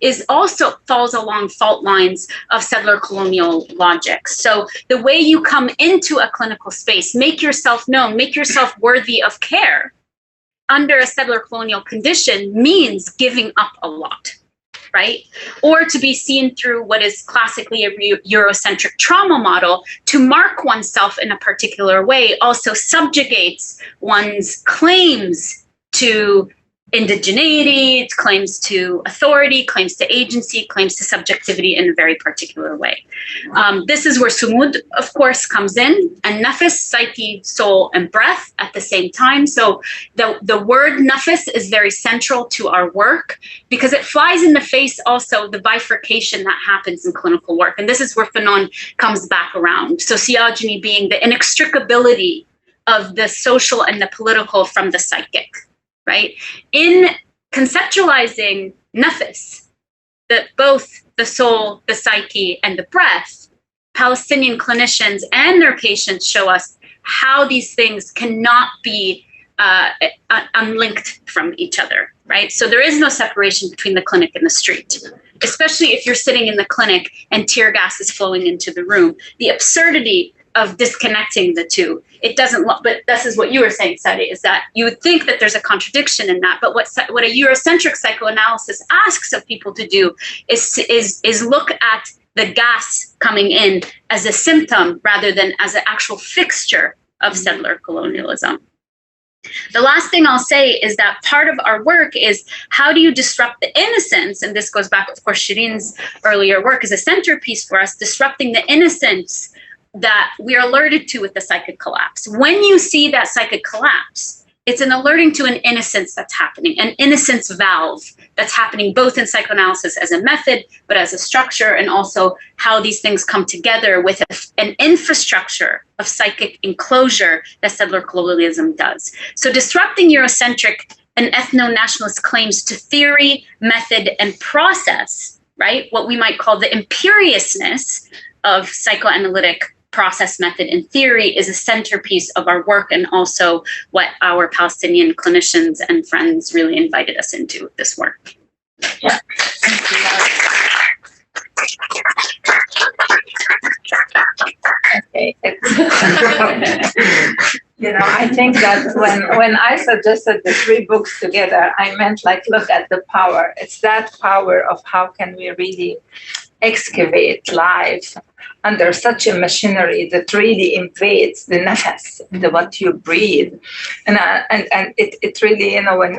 is also falls along fault lines of settler colonial logic. So the way you come into a clinical space, make yourself known, make yourself worthy of care under a settler colonial condition means giving up a lot, right? Or to be seen through what is classically a Eurocentric trauma model, to mark oneself in a particular way also subjugates one's claims to indigeneity, claims to authority, claims to agency, claims to subjectivity in a very particular way. This is where sumud, of course, comes in, and nafis, psyche, soul, and breath at the same time. So the word nafis is very central to our work because it flies in the face also the bifurcation that happens in clinical work. And this is where Fanon comes back around. Sociogeny being the inextricability of the social and the political from the psychic. Right? In conceptualizing nafis, that both the soul, the psyche, and the breath, Palestinian clinicians and their patients show us how these things cannot be unlinked from each other, right? So there is no separation between the clinic and the street, especially if you're sitting in the clinic and tear gas is flowing into the room. The absurdity of disconnecting the two. It doesn't, but this is what you were saying, Saree, is that you would think that there's a contradiction in that. But what a Eurocentric psychoanalysis asks of people to do is look at the gas coming in as a symptom rather than as an actual fixture of settler colonialism. The last thing I'll say is that part of our work is how do you disrupt the innocence? And this goes back, of course, Sherene's earlier work is a centerpiece for us, disrupting the innocence that we are alerted to with the psychic collapse. When you see that psychic collapse, it's an alerting to an innocence that's happening, an innocence valve that's happening both in psychoanalysis as a method, but as a structure, and also how these things come together with an infrastructure of psychic enclosure that settler colonialism does. So disrupting Eurocentric and ethno-nationalist claims to theory, method, and process, right? What we might call the imperiousness of psychoanalytic process, method, and theory is a centerpiece of our work and also what our Palestinian clinicians and friends really invited us into with this work. Yeah. Thank you, Lara. Okay. I think that when I suggested the three books together, I meant look at the power. It's that power of how can we really excavate life under such a machinery that really invades the nafas, the what you breathe. And it really,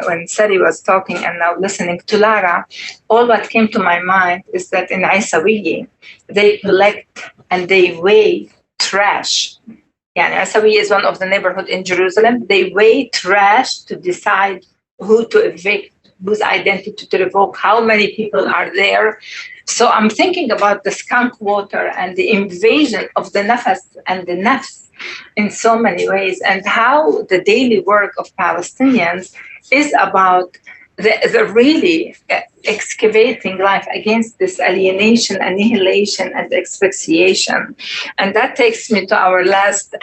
when Saree was talking and now listening to Lara, all what came to my mind is that in Isawiyi, they collect and they weigh trash. Yeah, Isawiyi is one of the neighborhood in Jerusalem. They weigh trash to decide who to evict, whose identity to revoke, how many people are there. So I'm thinking about the skunk water and the invasion of the nafas and the nafs in so many ways, and how the daily work of Palestinians is about the really excavating life against this alienation, annihilation, and asphyxiation. And that takes me to our last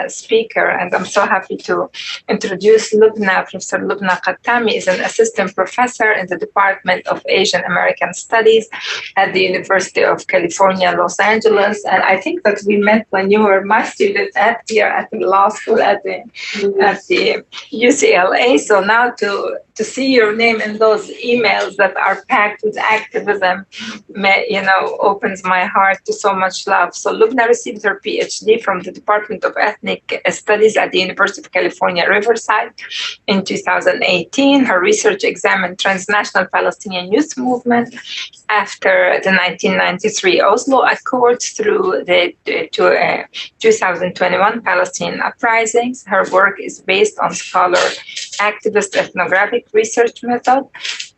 speaker, and I'm so happy to introduce Loubna. Professor Loubna Qutami is an assistant professor in the Department of Asian American Studies at the University of California, Los Angeles. And I think that we met when you were my student here at the law school at the UCLA. So now to see your name in those emails that are packed with activism, opens my heart to so much love. So Loubna received her PhD from the Department of Ethnic Studies at the University of California, Riverside in 2018. Her research examined transnational Palestinian youth movement after the 1993 Oslo Accords through the 2021 Palestinian uprisings. Her work is based on scholar activist ethnographic research method.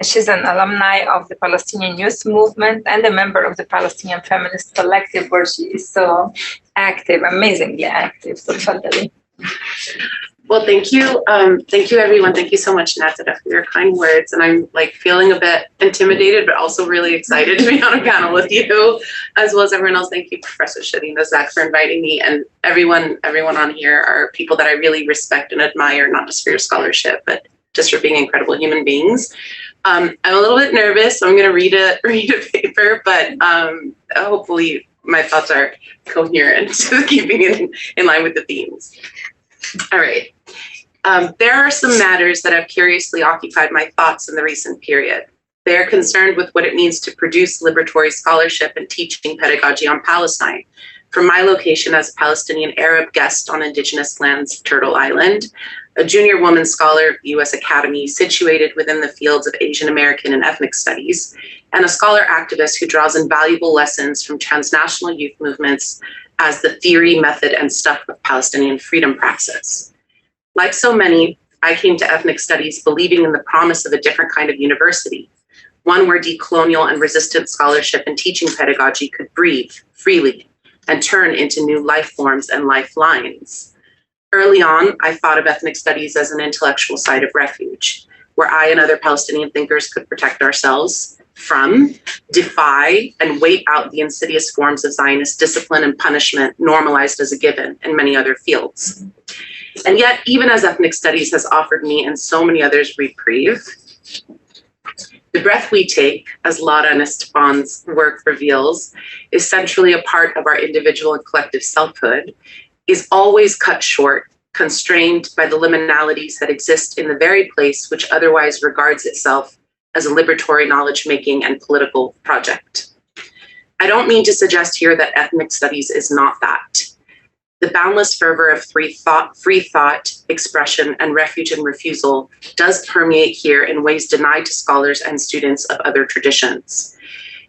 She's an alumni of the Palestinian Youth Movement and a member of the Palestinian Feminist Collective, where she is so active, amazingly active. So, tafadali. Well, thank you. Thank you, everyone. Thank you so much, Nadera, for your kind words. And I'm feeling a bit intimidated, but also really excited to be on a panel with you, as well as everyone else. Thank you, Professor Sheehi and Razack, for inviting me. And everyone on here are people that I really respect and admire, not just for your scholarship, but just for being incredible human beings. I'm a little bit nervous, so I'm going to read a paper, but hopefully my thoughts are coherent, keeping in line with the themes. All right. There are some matters that have curiously occupied my thoughts in the recent period. They are concerned with what it means to produce liberatory scholarship and teaching pedagogy on Palestine. From my location as a Palestinian Arab guest on indigenous lands, Turtle Island, a junior woman scholar of the U.S. Academy situated within the fields of Asian American and ethnic studies, and a scholar activist who draws invaluable lessons from transnational youth movements as the theory, method, and stuff of Palestinian freedom praxis. Like so many, I came to ethnic studies believing in the promise of a different kind of university, one where decolonial and resistant scholarship and teaching pedagogy could breathe freely and turn into new life forms and lifelines. Early on, I thought of ethnic studies as an intellectual site of refuge, where I and other Palestinian thinkers could protect ourselves from, defy, and wait out the insidious forms of Zionist discipline and punishment normalized as a given in many other fields. And yet, even as ethnic studies has offered me and so many others reprieve, the breath we take, as Lara and Esteban's work reveals, is centrally a part of our individual and collective selfhood, is always cut short, constrained by the liminalities that exist in the very place which otherwise regards itself as a liberatory knowledge-making and political project. I don't mean to suggest here that ethnic studies is not that. The boundless fervor of free thought, expression, and refuge and refusal does permeate here in ways denied to scholars and students of other traditions.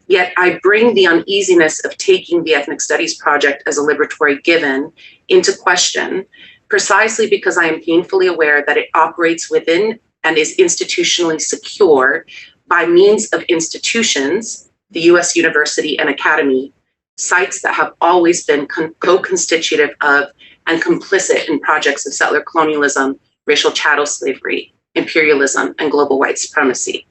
Yet I bring the uneasiness of taking the ethnic studies project as a liberatory given into question, precisely because I am painfully aware that it operates within and is institutionally secure by means of institutions, the US University and Academy, sites that have always been co-constitutive of and complicit in projects of settler colonialism, racial chattel slavery, imperialism, and global white supremacy.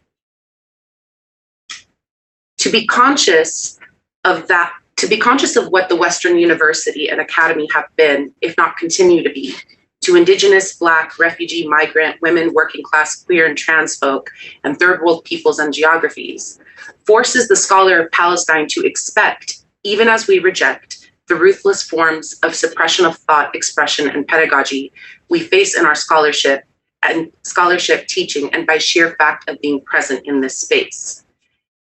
To be conscious of what the Western University and Academy have been, if not continue to be, to Indigenous, Black, refugee, migrant, women, working class, queer, and trans folk, and third world peoples and geographies, forces the scholar of Palestine to expect, even as we reject, the ruthless forms of suppression of thought, expression, and pedagogy we face in our scholarship, teaching, and by sheer fact of being present in this space.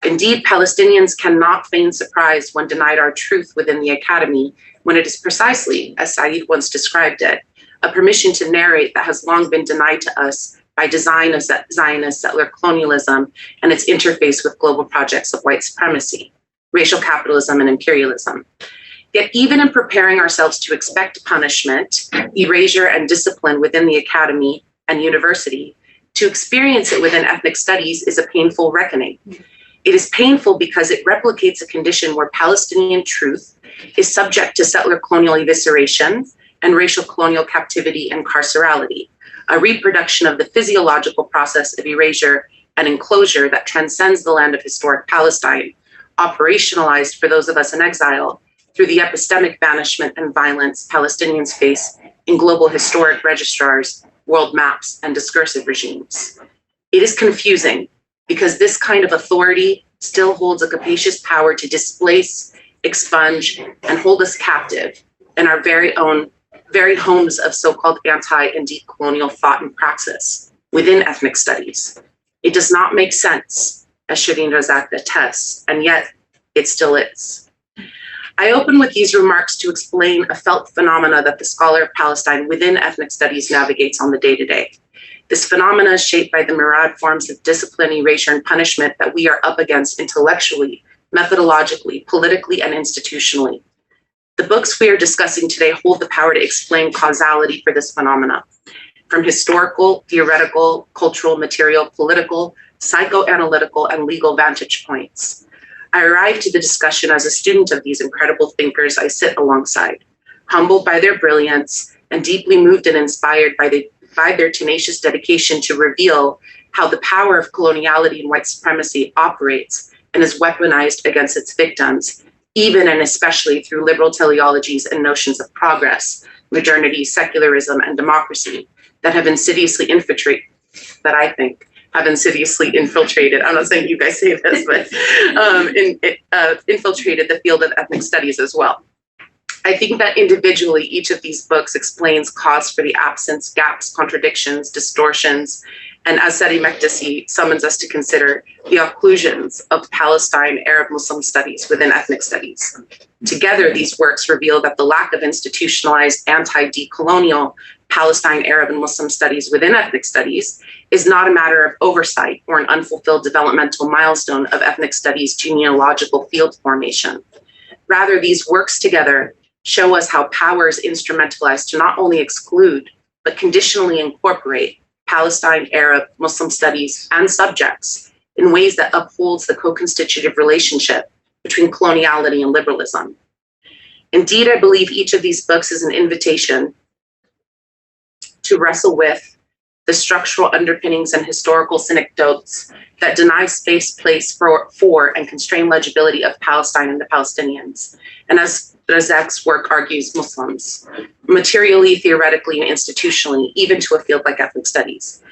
Indeed, Palestinians cannot feign surprise when denied our truth within the academy, when it is precisely, as Said once described it, a permission to narrate that has long been denied to us by design of Zionist settler colonialism and its interface with global projects of white supremacy, racial capitalism, and imperialism. Yet even in preparing ourselves to expect punishment, erasure, and discipline within the academy and university, to experience it within ethnic studies is a painful reckoning. It is painful because it replicates a condition where Palestinian truth is subject to settler colonial evisceration and racial colonial captivity and carcerality, a reproduction of the physiological process of erasure an enclosure that transcends the land of historic Palestine, operationalized for those of us in exile through the epistemic banishment and violence Palestinians face in global historic registrars, world maps, and discursive regimes. It is confusing because this kind of authority still holds a capacious power to displace, expunge, and hold us captive in our very homes of so-called anti and decolonial thought and praxis within ethnic studies. It does not make sense, as Sherene Razack attests, and yet it still is. I open with these remarks to explain a felt phenomena that the scholar of Palestine within ethnic studies navigates on the day-to-day. This phenomena is shaped by the myriad forms of discipline, erasure, and punishment that we are up against intellectually, methodologically, politically, and institutionally. The books we are discussing today hold the power to explain causality for this phenomena, from historical, theoretical, cultural, material, political, psychoanalytical, and legal vantage points. I arrived to the discussion as a student of these incredible thinkers I sit alongside, humbled by their brilliance and deeply moved and inspired by their tenacious dedication to reveal how the power of coloniality and white supremacy operates and is weaponized against its victims, even and especially through liberal teleologies and notions of progress, modernity, secularism, and democracy that have insidiously infiltrated, I'm not saying you guys say this, but infiltrated the field of ethnic studies as well. I think that individually, each of these books explains cause for the absence, gaps, contradictions, distortions, and as Saree Makdisi summons us to consider the occlusions of Palestine Arab Muslim studies within ethnic studies. Together, these works reveal that the lack of institutionalized anti-decolonial Palestine Arab and Muslim studies within ethnic studies is not a matter of oversight or an unfulfilled developmental milestone of ethnic studies genealogical field formation. Rather, these works together show us how power is instrumentalized to not only exclude, but conditionally incorporate Palestine, Arab, Muslim studies, and subjects in ways that upholds the co-constitutive relationship between coloniality and liberalism. Indeed, I believe each of these books is an invitation to wrestle with the structural underpinnings and historical synecdoches that deny space, place for and constrain legibility of Palestine and the Palestinians. And as Razack's work argues, Muslims, materially, theoretically, and institutionally, even to a field like ethnic studies.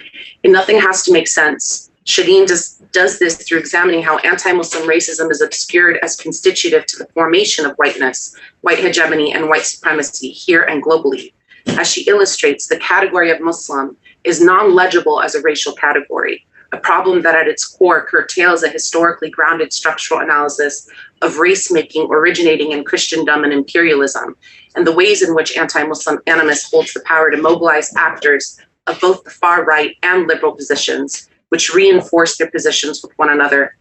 And nothing has to make sense. Sherene does this through examining how anti-Muslim racism is obscured as constitutive to the formation of whiteness, white hegemony, and white supremacy here and globally. As she illustrates, the category of Muslim is non-legible as a racial category, a problem that at its core curtails a historically grounded structural analysis of race-making originating in Christendom and imperialism, and the ways in which anti-Muslim animus holds the power to mobilize actors of both the far right and liberal positions, which reinforce their positions with one another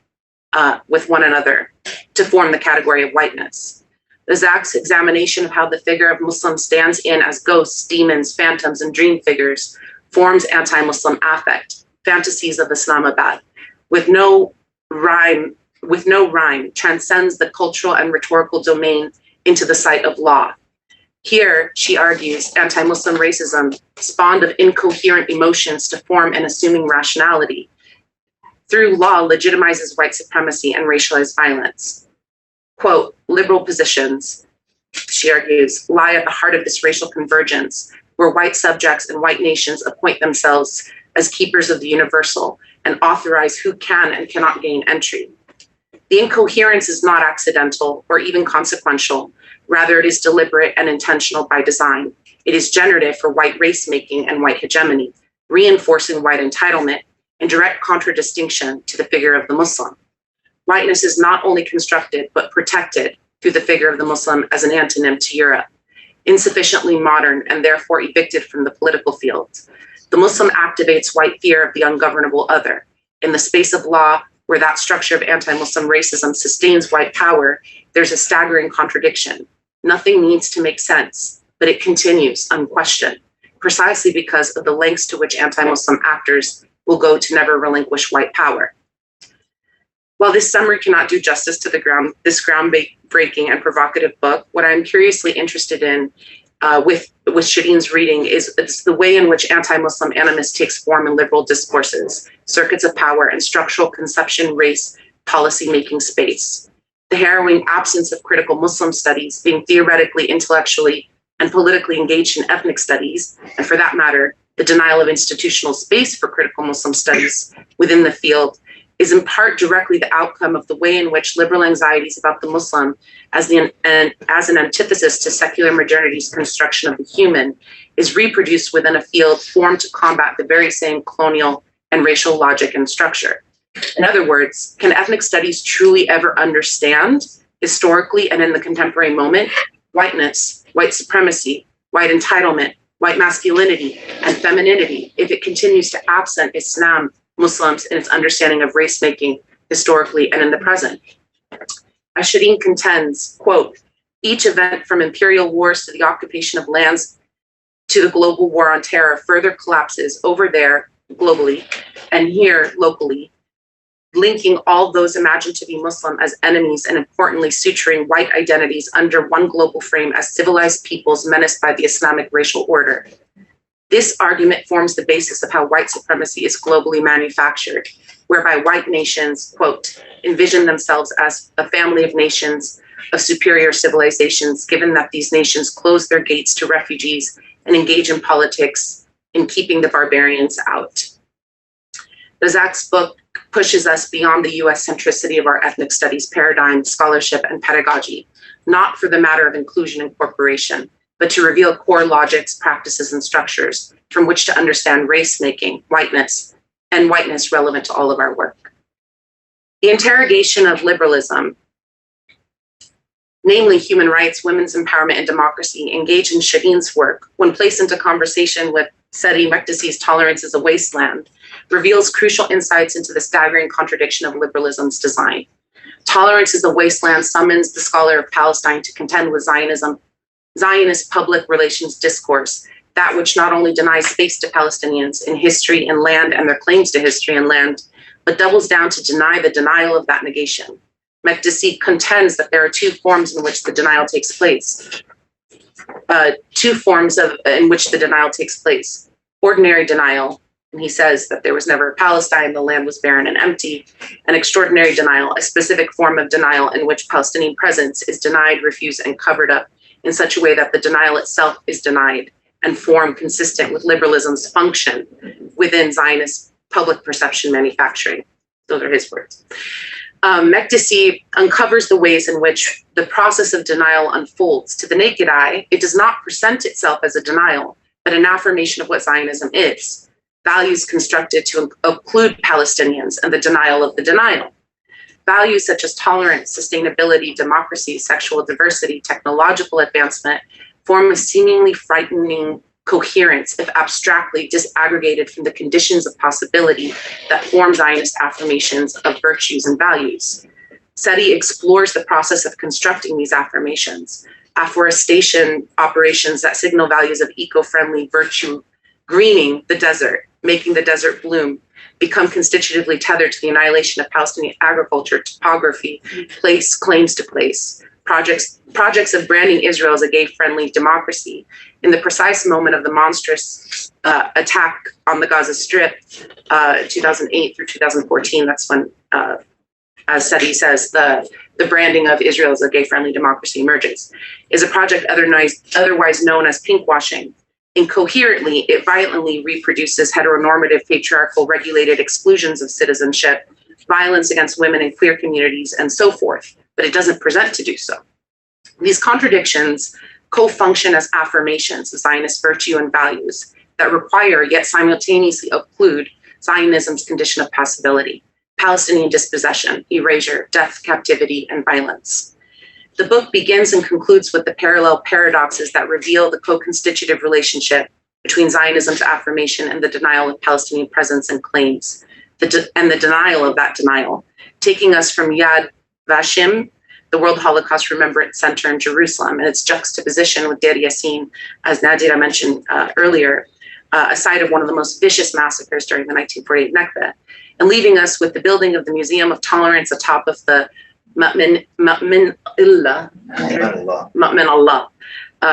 to form the category of whiteness. Razack's examination of how the figure of Muslim stands in as ghosts, demons, phantoms, and dream figures forms anti-Muslim affect, fantasies of Islamabad, with no rhyme, transcends the cultural and rhetorical domain into the site of law. Here, she argues, anti-Muslim racism spawned of incoherent emotions to form an assuming rationality. Through law, legitimizes white supremacy and racialized violence. Quote, liberal positions, she argues, lie at the heart of this racial convergence, where white subjects and white nations appoint themselves as keepers of the universal and authorize who can and cannot gain entry. The incoherence is not accidental or even consequential. Rather, it is deliberate and intentional by design. It is generative for white race-making and white hegemony, reinforcing white entitlement in direct contradistinction to the figure of the Muslim. Whiteness is not only constructed, but protected through the figure of the Muslim as an antonym to Europe, insufficiently modern and therefore evicted from the political field. The Muslim activates white fear of the ungovernable other. In the space of law, where that structure of anti-Muslim racism sustains white power, there's a staggering contradiction. Nothing needs to make sense, but it continues unquestioned, precisely because of the lengths to which anti-Muslim actors will go to never relinquish white power. While this summary cannot do justice to this groundbreaking and provocative book, what I'm curiously interested in with Sherene's reading is it's the way in which anti-Muslim animus takes form in liberal discourses, circuits of power, and structural conception, race, policy-making space. The harrowing absence of critical Muslim studies, being theoretically, intellectually, and politically engaged in ethnic studies, and for that matter, the denial of institutional space for critical Muslim studies within the field, is in part directly the outcome of the way in which liberal anxieties about the Muslim as an antithesis to secular modernity's construction of the human is reproduced within a field formed to combat the very same colonial and racial logic and structure. In other words, can ethnic studies truly ever understand, historically and in the contemporary moment, whiteness, white supremacy, white entitlement, white masculinity, and femininity if it continues to absent Islam, Muslims, in its understanding of race making historically and in the present? As Sherene contends, quote, each event from imperial wars to the occupation of lands to the global war on terror further collapses over there globally and here locally, linking all those imagined to be Muslim as enemies and importantly suturing white identities under one global frame as civilized peoples menaced by the Islamic racial order. This argument forms the basis of how white supremacy is globally manufactured, whereby white nations, quote, envision themselves as a family of nations of superior civilizations, given that these nations close their gates to refugees and engage in politics in keeping the barbarians out. Razack's book pushes us beyond the US centricity of our ethnic studies paradigm, scholarship, and pedagogy, not for the matter of inclusion and incorporation, but to reveal core logics, practices, and structures from which to understand race-making, whiteness, and whiteness relevant to all of our work. The interrogation of liberalism, namely human rights, women's empowerment, and democracy, engaged in Sherene's work, when placed into conversation with Saree Makdisi's Tolerance is a Wasteland, reveals crucial insights into the staggering contradiction of liberalism's design. Tolerance is a Wasteland summons the scholar of Palestine to contend with Zionist public relations discourse, that which not only denies space to Palestinians in history and land and their claims to history and land, but doubles down to deny the denial of that negation. Makdisi contends that there are two forms in which the denial takes place. Ordinary denial, and he says that there was never a Palestine, the land was barren and empty. An extraordinary denial, a specific form of denial in which Palestinian presence is denied, refused, and covered up in such a way that the denial itself is denied and form consistent with liberalism's function within Zionist public perception manufacturing. Those are his words. Makdisi uncovers the ways in which the process of denial unfolds. To the naked eye, it does not present itself as a denial, but an affirmation of what Zionism is. Values constructed to include Palestinians and the denial of the denial. Values such as tolerance, sustainability, democracy, sexual diversity, technological advancement form a seemingly frightening coherence if abstractly disaggregated from the conditions of possibility that form Zionist affirmations of virtues and values. Saree explores the process of constructing these affirmations, afforestation operations that signal values of eco-friendly virtue, greening the desert, making the desert bloom, become constitutively tethered to the annihilation of Palestinian agriculture, topography, place, claims to place, projects of branding Israel as a gay-friendly democracy. In the precise moment of the monstrous attack on the Gaza Strip, 2008 through 2014, that's when, as Saree says, the branding of Israel as a gay-friendly democracy emerges, is a project otherwise known as pinkwashing. Incoherently, it violently reproduces heteronormative, patriarchal, regulated exclusions of citizenship, violence against women and queer communities, and so forth, but it doesn't present to do so. These contradictions co-function as affirmations of Zionist virtue and values that require yet simultaneously occlude Zionism's condition of possibility, Palestinian dispossession, erasure, death, captivity, and violence. The book begins and concludes with the parallel paradoxes that reveal the co-constitutive relationship between Zionism's affirmation and the denial of Palestinian presence and claims, and the denial of that denial, taking us from Yad Vashem, the World Holocaust Remembrance Center in Jerusalem, and its juxtaposition with Deir Yassin, as Nadera mentioned earlier, a site of one of the most vicious massacres during the 1948 Nakba, and leaving us with the building of the Museum of Tolerance atop of the Ma'min Allah,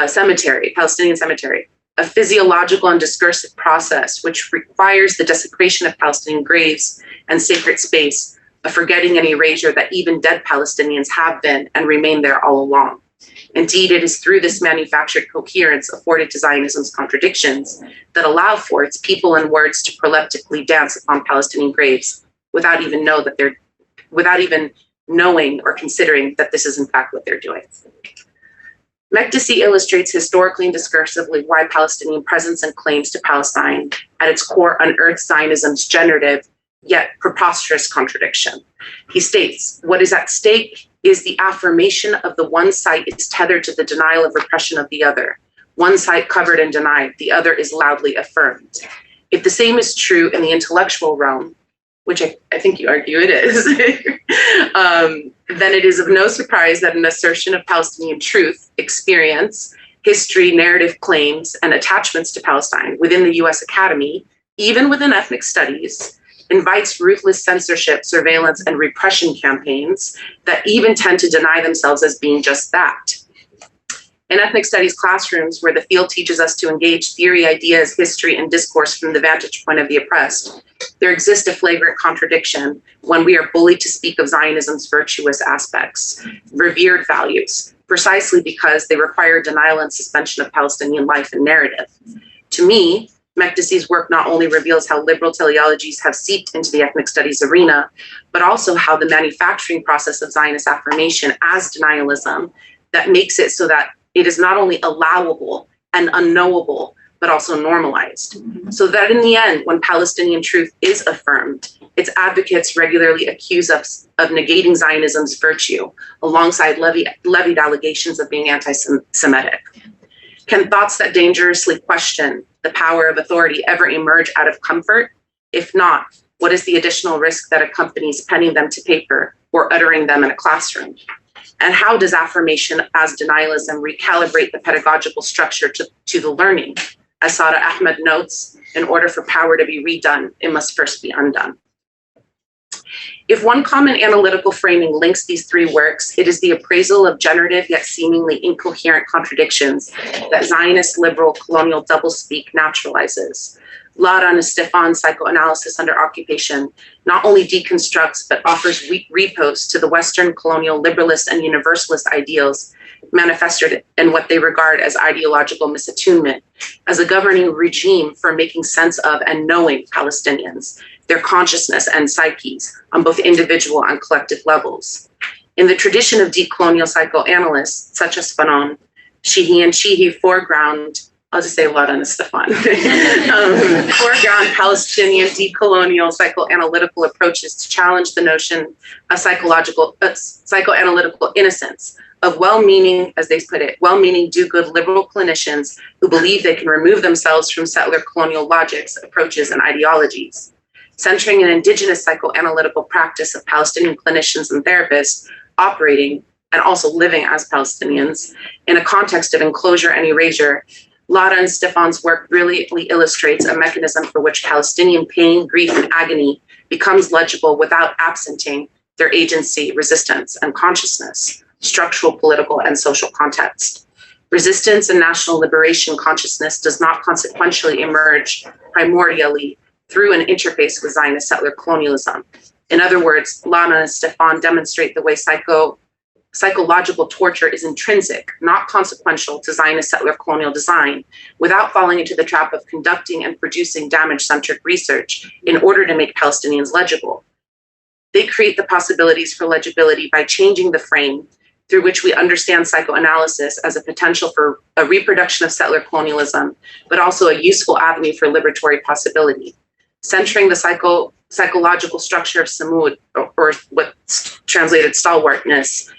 cemetery, Palestinian cemetery, a physiological and discursive process which requires the desecration of Palestinian graves and sacred space, a forgetting and erasure that even dead Palestinians have been and remain there all along. Indeed, it is through this manufactured coherence afforded to Zionism's contradictions that allow for its people and words to proleptically dance upon Palestinian graves without even knowing or considering that this is in fact what they're doing. Makdisi illustrates historically and discursively why Palestinian presence and claims to Palestine at its core unearth Zionism's generative yet preposterous contradiction. He states, what is at stake is the affirmation of the one site is tethered to the denial of repression of the other. One site covered and denied, the other is loudly affirmed. If the same is true in the intellectual realm, which I think you argue it is, then it is of no surprise that an assertion of Palestinian truth, experience, history, narrative claims, and attachments to Palestine within the US Academy, even within ethnic studies, invites ruthless censorship, surveillance, and repression campaigns that even tend to deny themselves as being just that. In ethnic studies classrooms, where the field teaches us to engage theory, ideas, history, and discourse from the vantage point of the oppressed, there exists a flagrant contradiction when we are bullied to speak of Zionism's virtuous aspects, revered values, precisely because they require denial and suspension of Palestinian life and narrative. To me, Makdisi's work not only reveals how liberal teleologies have seeped into the ethnic studies arena, but also how the manufacturing process of Zionist affirmation as denialism that makes it so that it is not only allowable and unknowable, but also normalized. So that in the end, when Palestinian truth is affirmed, its advocates regularly accuse us of negating Zionism's virtue, alongside levied allegations of being anti-Semitic. Can thoughts that dangerously question the power of authority ever emerge out of comfort? If not, what is the additional risk that accompanies penning them to paper or uttering them in a classroom? And how does affirmation as denialism recalibrate the pedagogical structure to the learning? As Sara Ahmed notes, in order for power to be redone, it must first be undone. If one common analytical framing links these three works, it is the appraisal of generative yet seemingly incoherent contradictions that Zionist liberal colonial doublespeak naturalizes. Lara and Stefan's psychoanalysis under occupation not only deconstructs, but offers weak reposts to the Western colonial liberalist and universalist ideals manifested in what they regard as ideological misattunement, as a governing regime for making sense of and knowing Palestinians, their consciousness and psyches on both individual and collective levels. In the tradition of decolonial psychoanalysts, such as Fanon, Sheehi and Sheehi foreground, I'll just say Lara and Stefan, foreground Palestinian decolonial psychoanalytical approaches to challenge the notion of psychoanalytical innocence, of well-meaning, as they put it, well-meaning do-good liberal clinicians who believe they can remove themselves from settler colonial logics, approaches, and ideologies. Centering an indigenous psychoanalytical practice of Palestinian clinicians and therapists operating and also living as Palestinians in a context of enclosure and erasure, Lara and Stefan's work brilliantly illustrates a mechanism for which Palestinian pain, grief, and agony becomes legible without absenting their agency, resistance, and consciousness, structural, political, and social context. Resistance and national liberation consciousness does not consequentially emerge primordially through an interface with Zionist settler colonialism. In other words, Lara and Stefan demonstrate the way psychological torture is intrinsic, not consequential to Zionist settler colonial design, without falling into the trap of conducting and producing damage-centered research in order to make Palestinians legible. They create the possibilities for legibility by changing the frame through which we understand psychoanalysis as a potential for a reproduction of settler colonialism, but also a useful avenue for liberatory possibility. Centering the psychological structure of Samud, or what's translated stalwartness,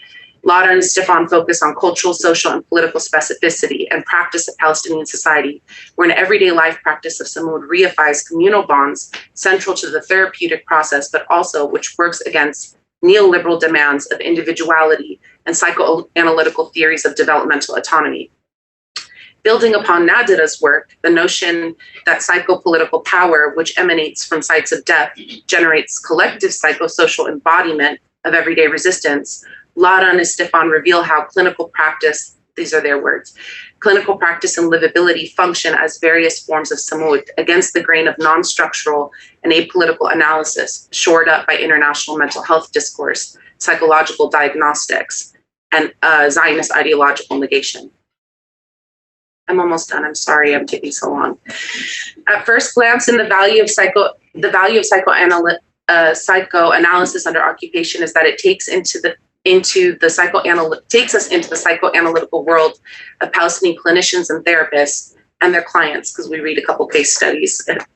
Lara and Stefan focus on cultural, social, and political specificity and practice of Palestinian society, where an everyday life practice of Samud reifies communal bonds central to the therapeutic process, but also which works against neoliberal demands of individuality and psychoanalytical theories of developmental autonomy. Building upon Nadera's work, the notion that psychopolitical power, which emanates from sites of death, generates collective psychosocial embodiment of everyday resistance, Lara and Stefan reveal how clinical practice, these are their words, clinical practice and livability function as various forms of samud against the grain of non-structural and apolitical analysis shored up by international mental health discourse, psychological diagnostics, and Zionist ideological negation. I'm almost done. I'm sorry I'm taking so long. At first glance, in the value of psychoanalysis under occupation is that it takes us into the psychoanalytical world of Palestinian clinicians and therapists and their clients, because we read a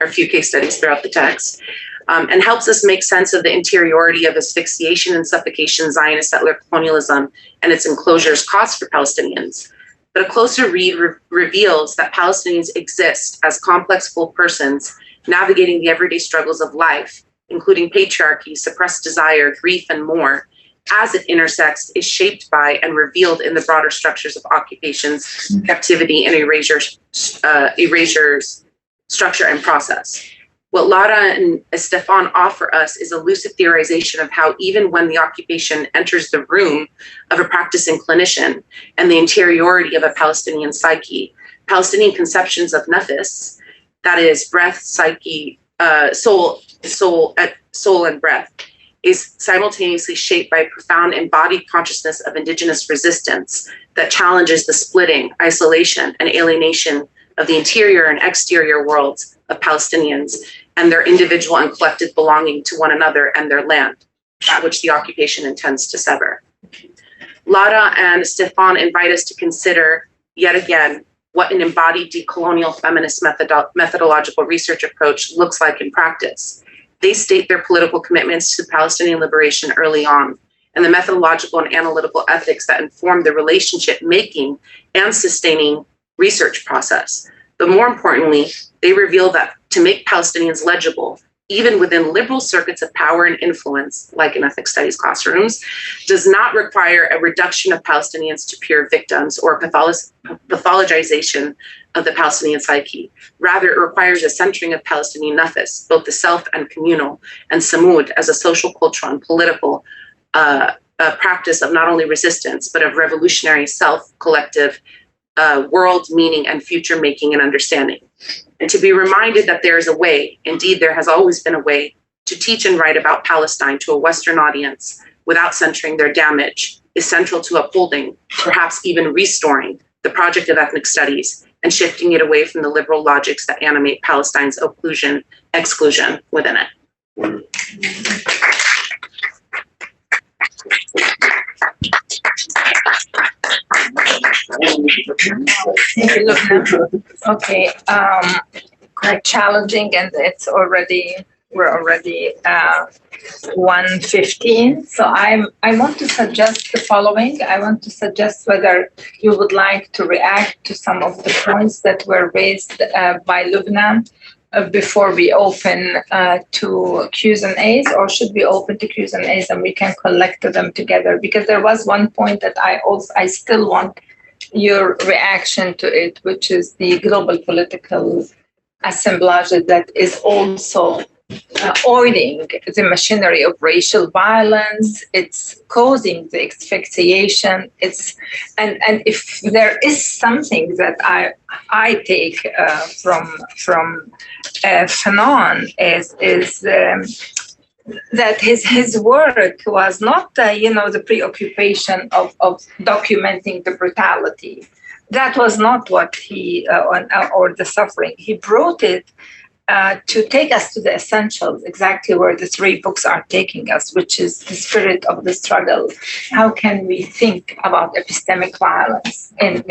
few case studies throughout the text, and helps us make sense of the interiority of asphyxiation and suffocation Zionist settler colonialism and its enclosures cost for Palestinians. But a closer read reveals that Palestinians exist as complex full persons navigating the everyday struggles of life, including patriarchy, suppressed desire, grief, and more, as it intersects, is shaped by and revealed in the broader structures of occupations, captivity, and erasures, structure and process. What Lara and Stefan offer us is a lucid theorization of how even when the occupation enters the room of a practicing clinician and the interiority of a Palestinian psyche, Palestinian conceptions of nefis, that is breath, psyche, soul and breath, is simultaneously shaped by a profound embodied consciousness of indigenous resistance that challenges the splitting, isolation, and alienation of the interior and exterior worlds of Palestinians and their individual and collective belonging to one another and their land, that which the occupation intends to sever. Lara and Stefan invite us to consider, yet again, what an embodied decolonial feminist methodological research approach looks like in practice. They state their political commitments to Palestinian liberation early on, and the methodological and analytical ethics that inform the relationship making and sustaining research process. But more importantly, they reveal that to make Palestinians legible, even within liberal circuits of power and influence, like in ethnic studies classrooms, does not require a reduction of Palestinians to pure victims or pathologization of the Palestinian psyche. Rather, it requires a centering of Palestinian nefis, both the self and communal, and samud as a social, cultural, and political practice of not only resistance, but of revolutionary self, collective, world meaning and future making and understanding. And to be reminded that there is a way, indeed there has always been a way, to teach and write about Palestine to a Western audience without centering their damage is central to upholding, perhaps even restoring, the project of ethnic studies and shifting it away from the liberal logics that animate Palestine's exclusion within it. Okay, quite challenging, and we're already 1:15. So I want to suggest the following. I want to suggest whether you would like to react to some of the points that were raised by Loubna before we open to Q's and A's, or should we open to Q's and A's and we can collect them together? Because there was one point that I still want your reaction to it, which is the global political assemblage that is also oiling the machinery of racial violence. It's causing the asphyxiation. And if there is something that I take from Fanon is that his work was not the preoccupation of documenting the brutality. That was not what he or the suffering. He brought it to take us to the essentials, exactly where the three books are taking us, which is the spirit of the struggle. How can we think about epistemic violence in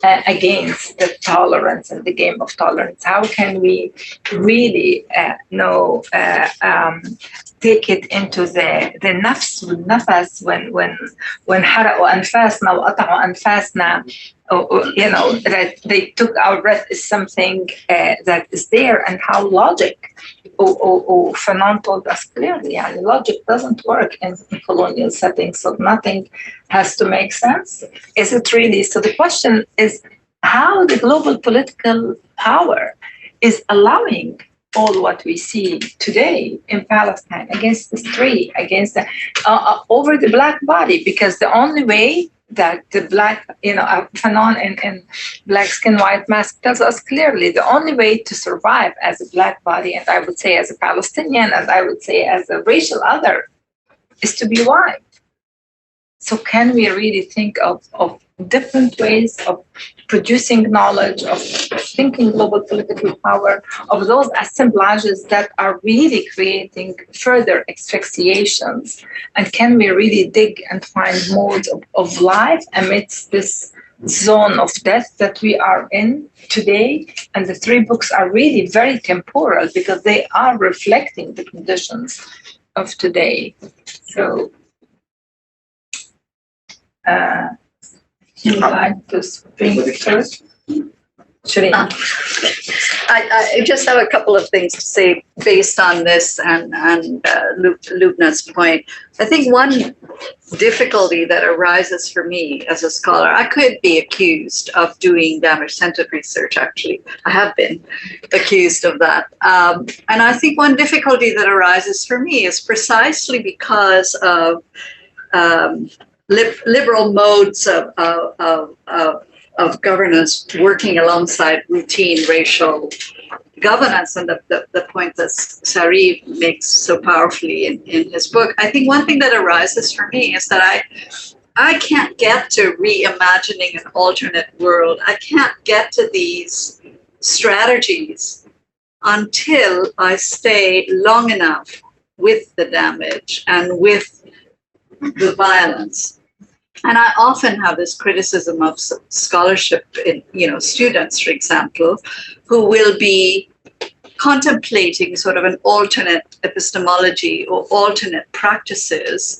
against the tolerance and the game of tolerance? How can we really take it into the nafs والنفس when حرقوا أنفاسنا وقطعوا أنفاسنا, that they took our breath is something that is there, and how logic, Fanon told us clearly, and logic doesn't work in colonial settings, so nothing has to make sense. Is it really? So the question is how the global political power is allowing all what we see today in Palestine against the street, against over the black body, because the only way that the black, Fanon in Black Skin, White Mask tells us clearly the only way to survive as a black body, and I would say as a Palestinian, and I would say as a racial other, is to be white. So can we really think of different ways of producing knowledge, of thinking global political power, of those assemblages that are really creating further asphyxiations? And can we really dig and find modes of life amidst this zone of death that we are in today? And the three books are really very temporal because they are reflecting the conditions of today. So, you would like to speak first? Sherene. I just have a couple of things to say based on this and Loubna's point. I think one difficulty that arises for me as a scholar, I could be accused of doing damage-centered research, actually. I have been accused of that. And I think one difficulty that arises for me is precisely because of liberal modes of governance working alongside routine racial governance, and the point that Saree makes so powerfully in his book. I think one thing that arises for me is that I can't get to reimagining an alternate world. I can't get to these strategies until I stay long enough with the damage and with the violence. And I often have this criticism of scholarship in, students, for example, who will be contemplating sort of an alternate epistemology or alternate practices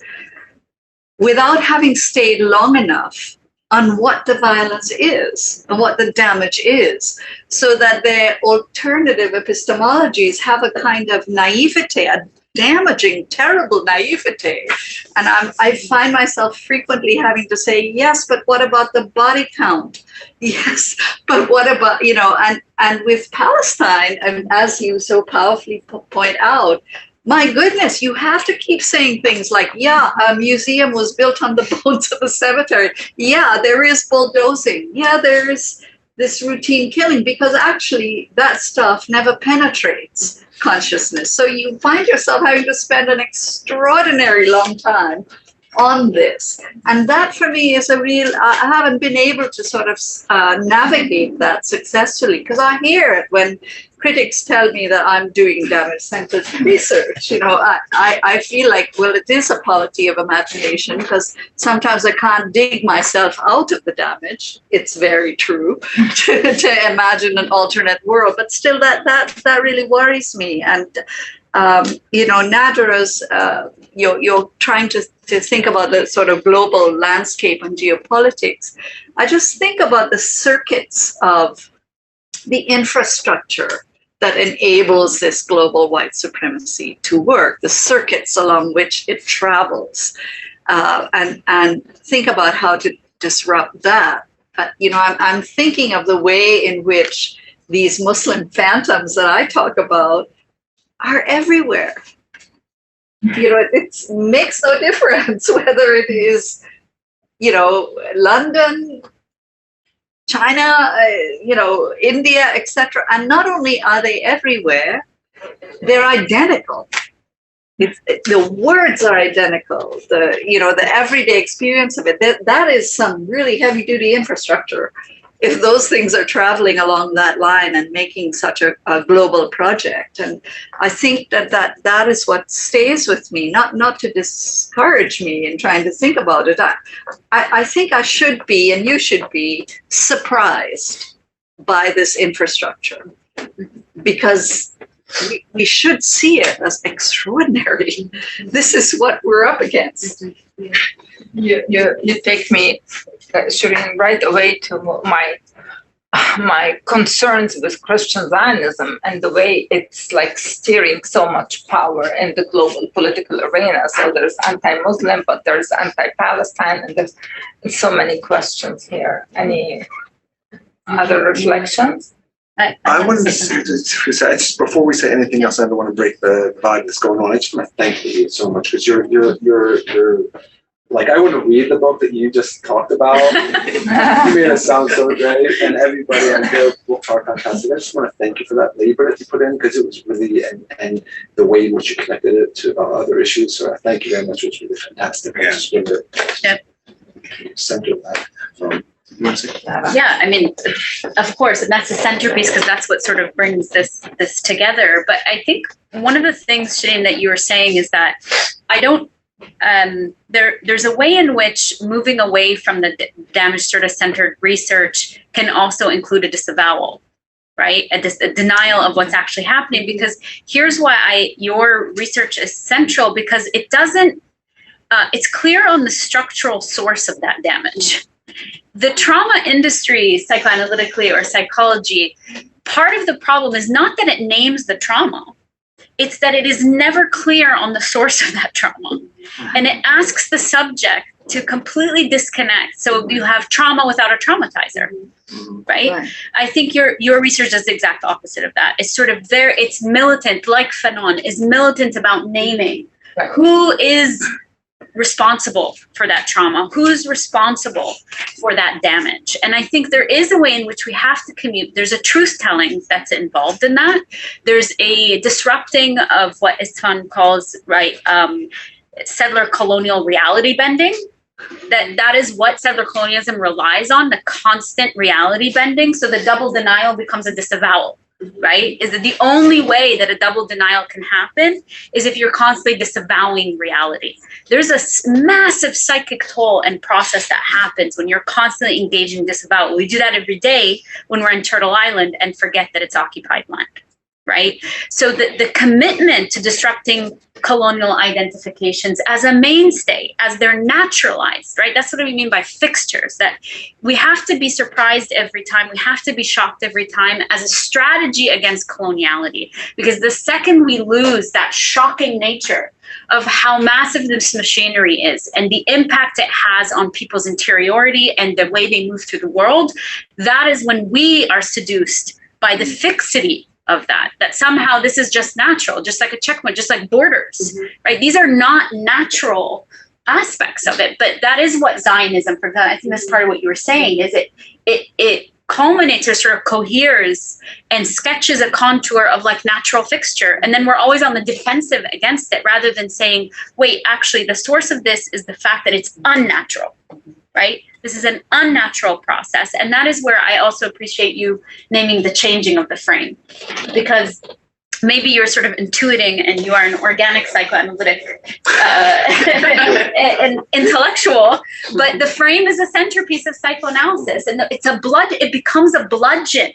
without having stayed long enough on what the violence is and what the damage is, so that their alternative epistemologies have a kind of naivete, a damaging, terrible naivete. And I find myself frequently having to say, yes, but what about the body count? Yes, but what about, and with Palestine, and as you so powerfully point out, my goodness, you have to keep saying things like, yeah, a museum was built on the bones of a cemetery. Yeah, there is bulldozing. Yeah, there is this routine killing, because actually that stuff never penetrates consciousness. So you find yourself having to spend an extraordinary long time on this. And that for me is I haven't been able to sort of navigate that successfully, because I hear it when critics tell me that I'm doing damage-centered research. I feel like, well, it is a polity of imagination, because sometimes I can't dig myself out of the damage. It's very true to imagine an alternate world, but still that really worries me. And Nadera's, you're trying to think about the sort of global landscape and geopolitics. I just think about the circuits of the infrastructure that enables this global white supremacy to work, the circuits along which it travels, and think about how to disrupt that. I'm thinking of the way in which these Muslim phantoms that I talk about are everywhere. It makes no difference whether it is, London, China, India, etc. And not only are they everywhere, they're identical. The words are identical. The everyday experience of it. That is some really heavy-duty infrastructure. If those things are traveling along that line and making such a global project. And I think that is what stays with me, not to discourage me in trying to think about it. I think I should be, and you should be, surprised by this infrastructure, because we should see it as extraordinary. This is what we're up against. You take me, Sherene, right away to my concerns with Christian Zionism and the way it's like steering so much power in the global political arena. So there's anti-Muslim, but there's anti-Palestine, and there's so many questions here. Any other reflections? I wanted to say, just before we say anything else, I don't want to break the vibe that's going on. I just want to thank you so much, because your like I wouldn't read the book that you just talked about. You made it sound so great, and everybody on the book are fantastic. I just want to thank you for that labor that you put in, because it was really, and the way in which you connected it to other issues. So thank you very much. It was really fantastic. Yeah. I just wanted to center that. Yeah, I mean, of course, and that's the centerpiece, because that's what sort of brings this together. But I think one of the things, Sherene, that you were saying is that I don't. There's a way in which moving away from the damage sort of centered research can also include a disavowal, right? A denial of what's actually happening. Because here's why your research is central, because it doesn't. It's clear on the structural source of that damage. The trauma industry, psychoanalytically or psychology, part of the problem is not that it names the trauma. It's that it is never clear on the source of that trauma. And it asks the subject to completely disconnect. So you have trauma without a traumatizer, right? I think your research is the exact opposite of that. It's sort of it's militant, like Fanon is militant about naming who is responsible for that trauma, who's responsible for that damage. And I think there is a way in which we have to commute. There's a truth telling that's involved in that. There's a disrupting of what Isfahan calls, settler colonial reality bending. That is what settler colonialism relies on, the constant reality bending. So the double denial becomes a disavowal. Right? Is that the only way that a double denial can happen is if you're constantly disavowing reality. There's a massive psychic toll and process that happens when you're constantly engaging disavowal. We do that every day when we're in Turtle Island and forget that it's occupied land. Right? So the commitment to disrupting colonial identifications as a mainstay, as they're naturalized, right? That's what we mean by fixtures, that we have to be surprised every time. We have to be shocked every time as a strategy against coloniality. Because the second we lose that shocking nature of how massive this machinery is and the impact it has on people's interiority and the way they move through the world, that is when we are seduced by the fixity of that somehow this is just natural, just like a checkpoint, just like borders, right? These are not natural aspects of it, but that is what Zionism, for example, I think that's part of what you were saying, is it culminates or sort of coheres and sketches a contour of like natural fixture. And then we're always on the defensive against it, rather than saying, wait, actually the source of this is the fact that it's unnatural, right? This is an unnatural process. And that is where I also appreciate you naming the changing of the frame, because maybe you're sort of intuiting and you are an organic psychoanalytic and intellectual, but the frame is a centerpiece of psychoanalysis. And it becomes a bludgeon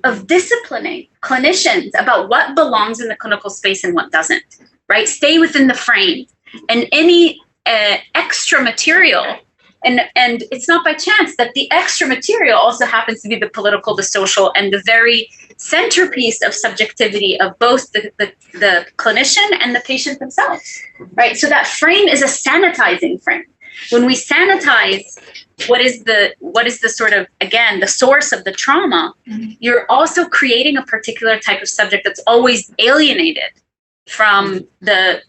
of disciplining clinicians about what belongs in the clinical space and what doesn't, right? Stay within the frame. And any extra material, and it's not by chance that the extra material also happens to be the political, the social, and the very centerpiece of subjectivity of both the clinician and the patient themselves, right? So that frame is a sanitizing frame. When we sanitize what is the sort of, again, the source of the trauma, you're also creating a particular type of subject that's always alienated from the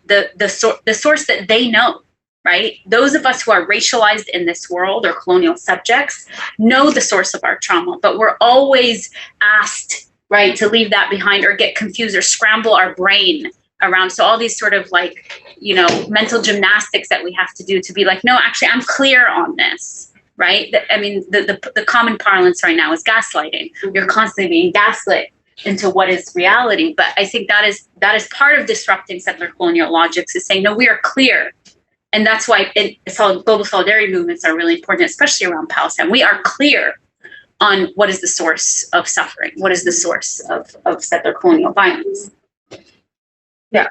source that they know. Right? Those of us who are racialized in this world or colonial subjects know the source of our trauma, but we're always asked, right, to leave that behind or get confused or scramble our brain around. So all these sort of like, mental gymnastics that we have to do to be like, no, actually, I'm clear on this, right? I mean, the common parlance right now is gaslighting. You're constantly being gaslit into what is reality. But I think that is part of disrupting settler colonial logics, is saying, no, we are clear. And that's why global solidarity movements are really important, especially around Palestine. We are clear on what is the source of suffering, what is the source of settler colonial violence. Yeah.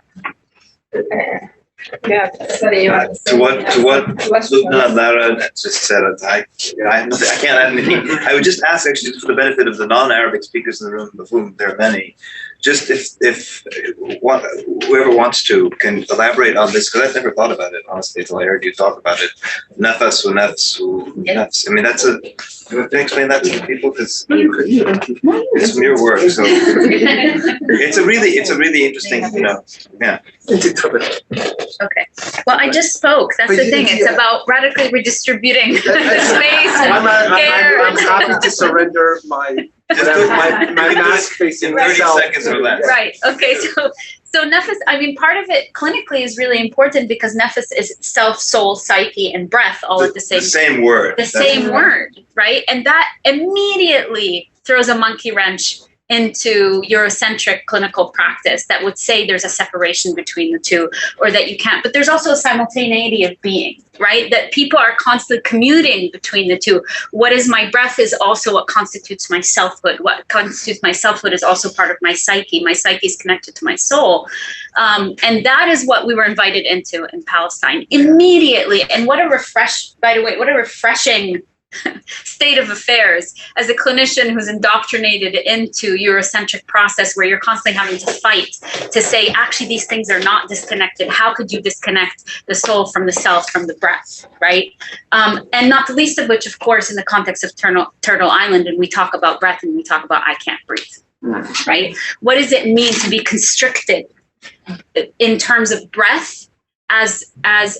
Yeah. Sorry, you want to what Loubna and Lara just said, I can't add anything. I would just ask, actually, just for the benefit of the non-Arabic speakers in the room, of whom there are many, just if whoever wants to can elaborate on this, because I've never thought about it, honestly, until I heard you talk about it. Nafas or nafs or nafs. I mean, that's a, can you explain that to people? Because it's from your work, so it's a really interesting, yeah. Okay. Well, I just spoke. That's the thing. It's about radically redistributing the space and care. I'm happy to surrender my mask facing 30 myself. seconds or less. Right. Okay. So nefas, I mean, part of it clinically is really important because nefas is self, soul, psyche, and breath all at the same word. The same word, right? And that immediately throws a monkey wrench into Eurocentric clinical practice that would say there's a separation between the two or that you can't. But there's also a simultaneity of being, right? That people are constantly commuting between the two. What is my breath is also what constitutes my selfhood. What constitutes my selfhood is also part of my psyche. My psyche is connected to my soul. And that is what we were invited into in Palestine immediately. And what a refreshing state of affairs as a clinician who's indoctrinated into Eurocentric process where you're constantly having to fight to say, actually, these things are not disconnected. How could you disconnect the soul from the self, from the breath, right? And not the least of which, of course, in the context of Turtle Island, and we talk about breath and we talk about I can't breathe, right? What does it mean to be constricted in terms of breath as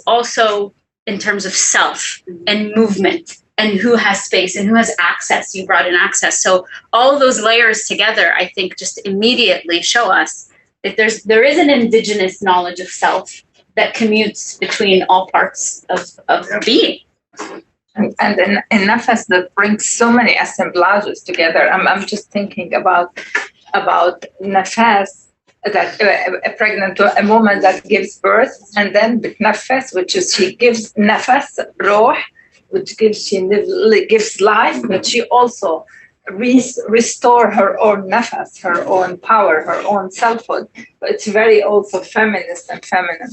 also in terms of self and movement? And who has space and who has access? You brought in access. So all of those layers together, I think, just immediately show us that there is an indigenous knowledge of self that commutes between all parts of being. And in nafas that brings so many assemblages together. I'm just thinking about nafas, that a pregnant a woman that gives birth, and then nafas, which is she gives nafas, roh, which gives life, but she also restore her own nafas, her own power, her own selfhood. It's very also feminist and feminine.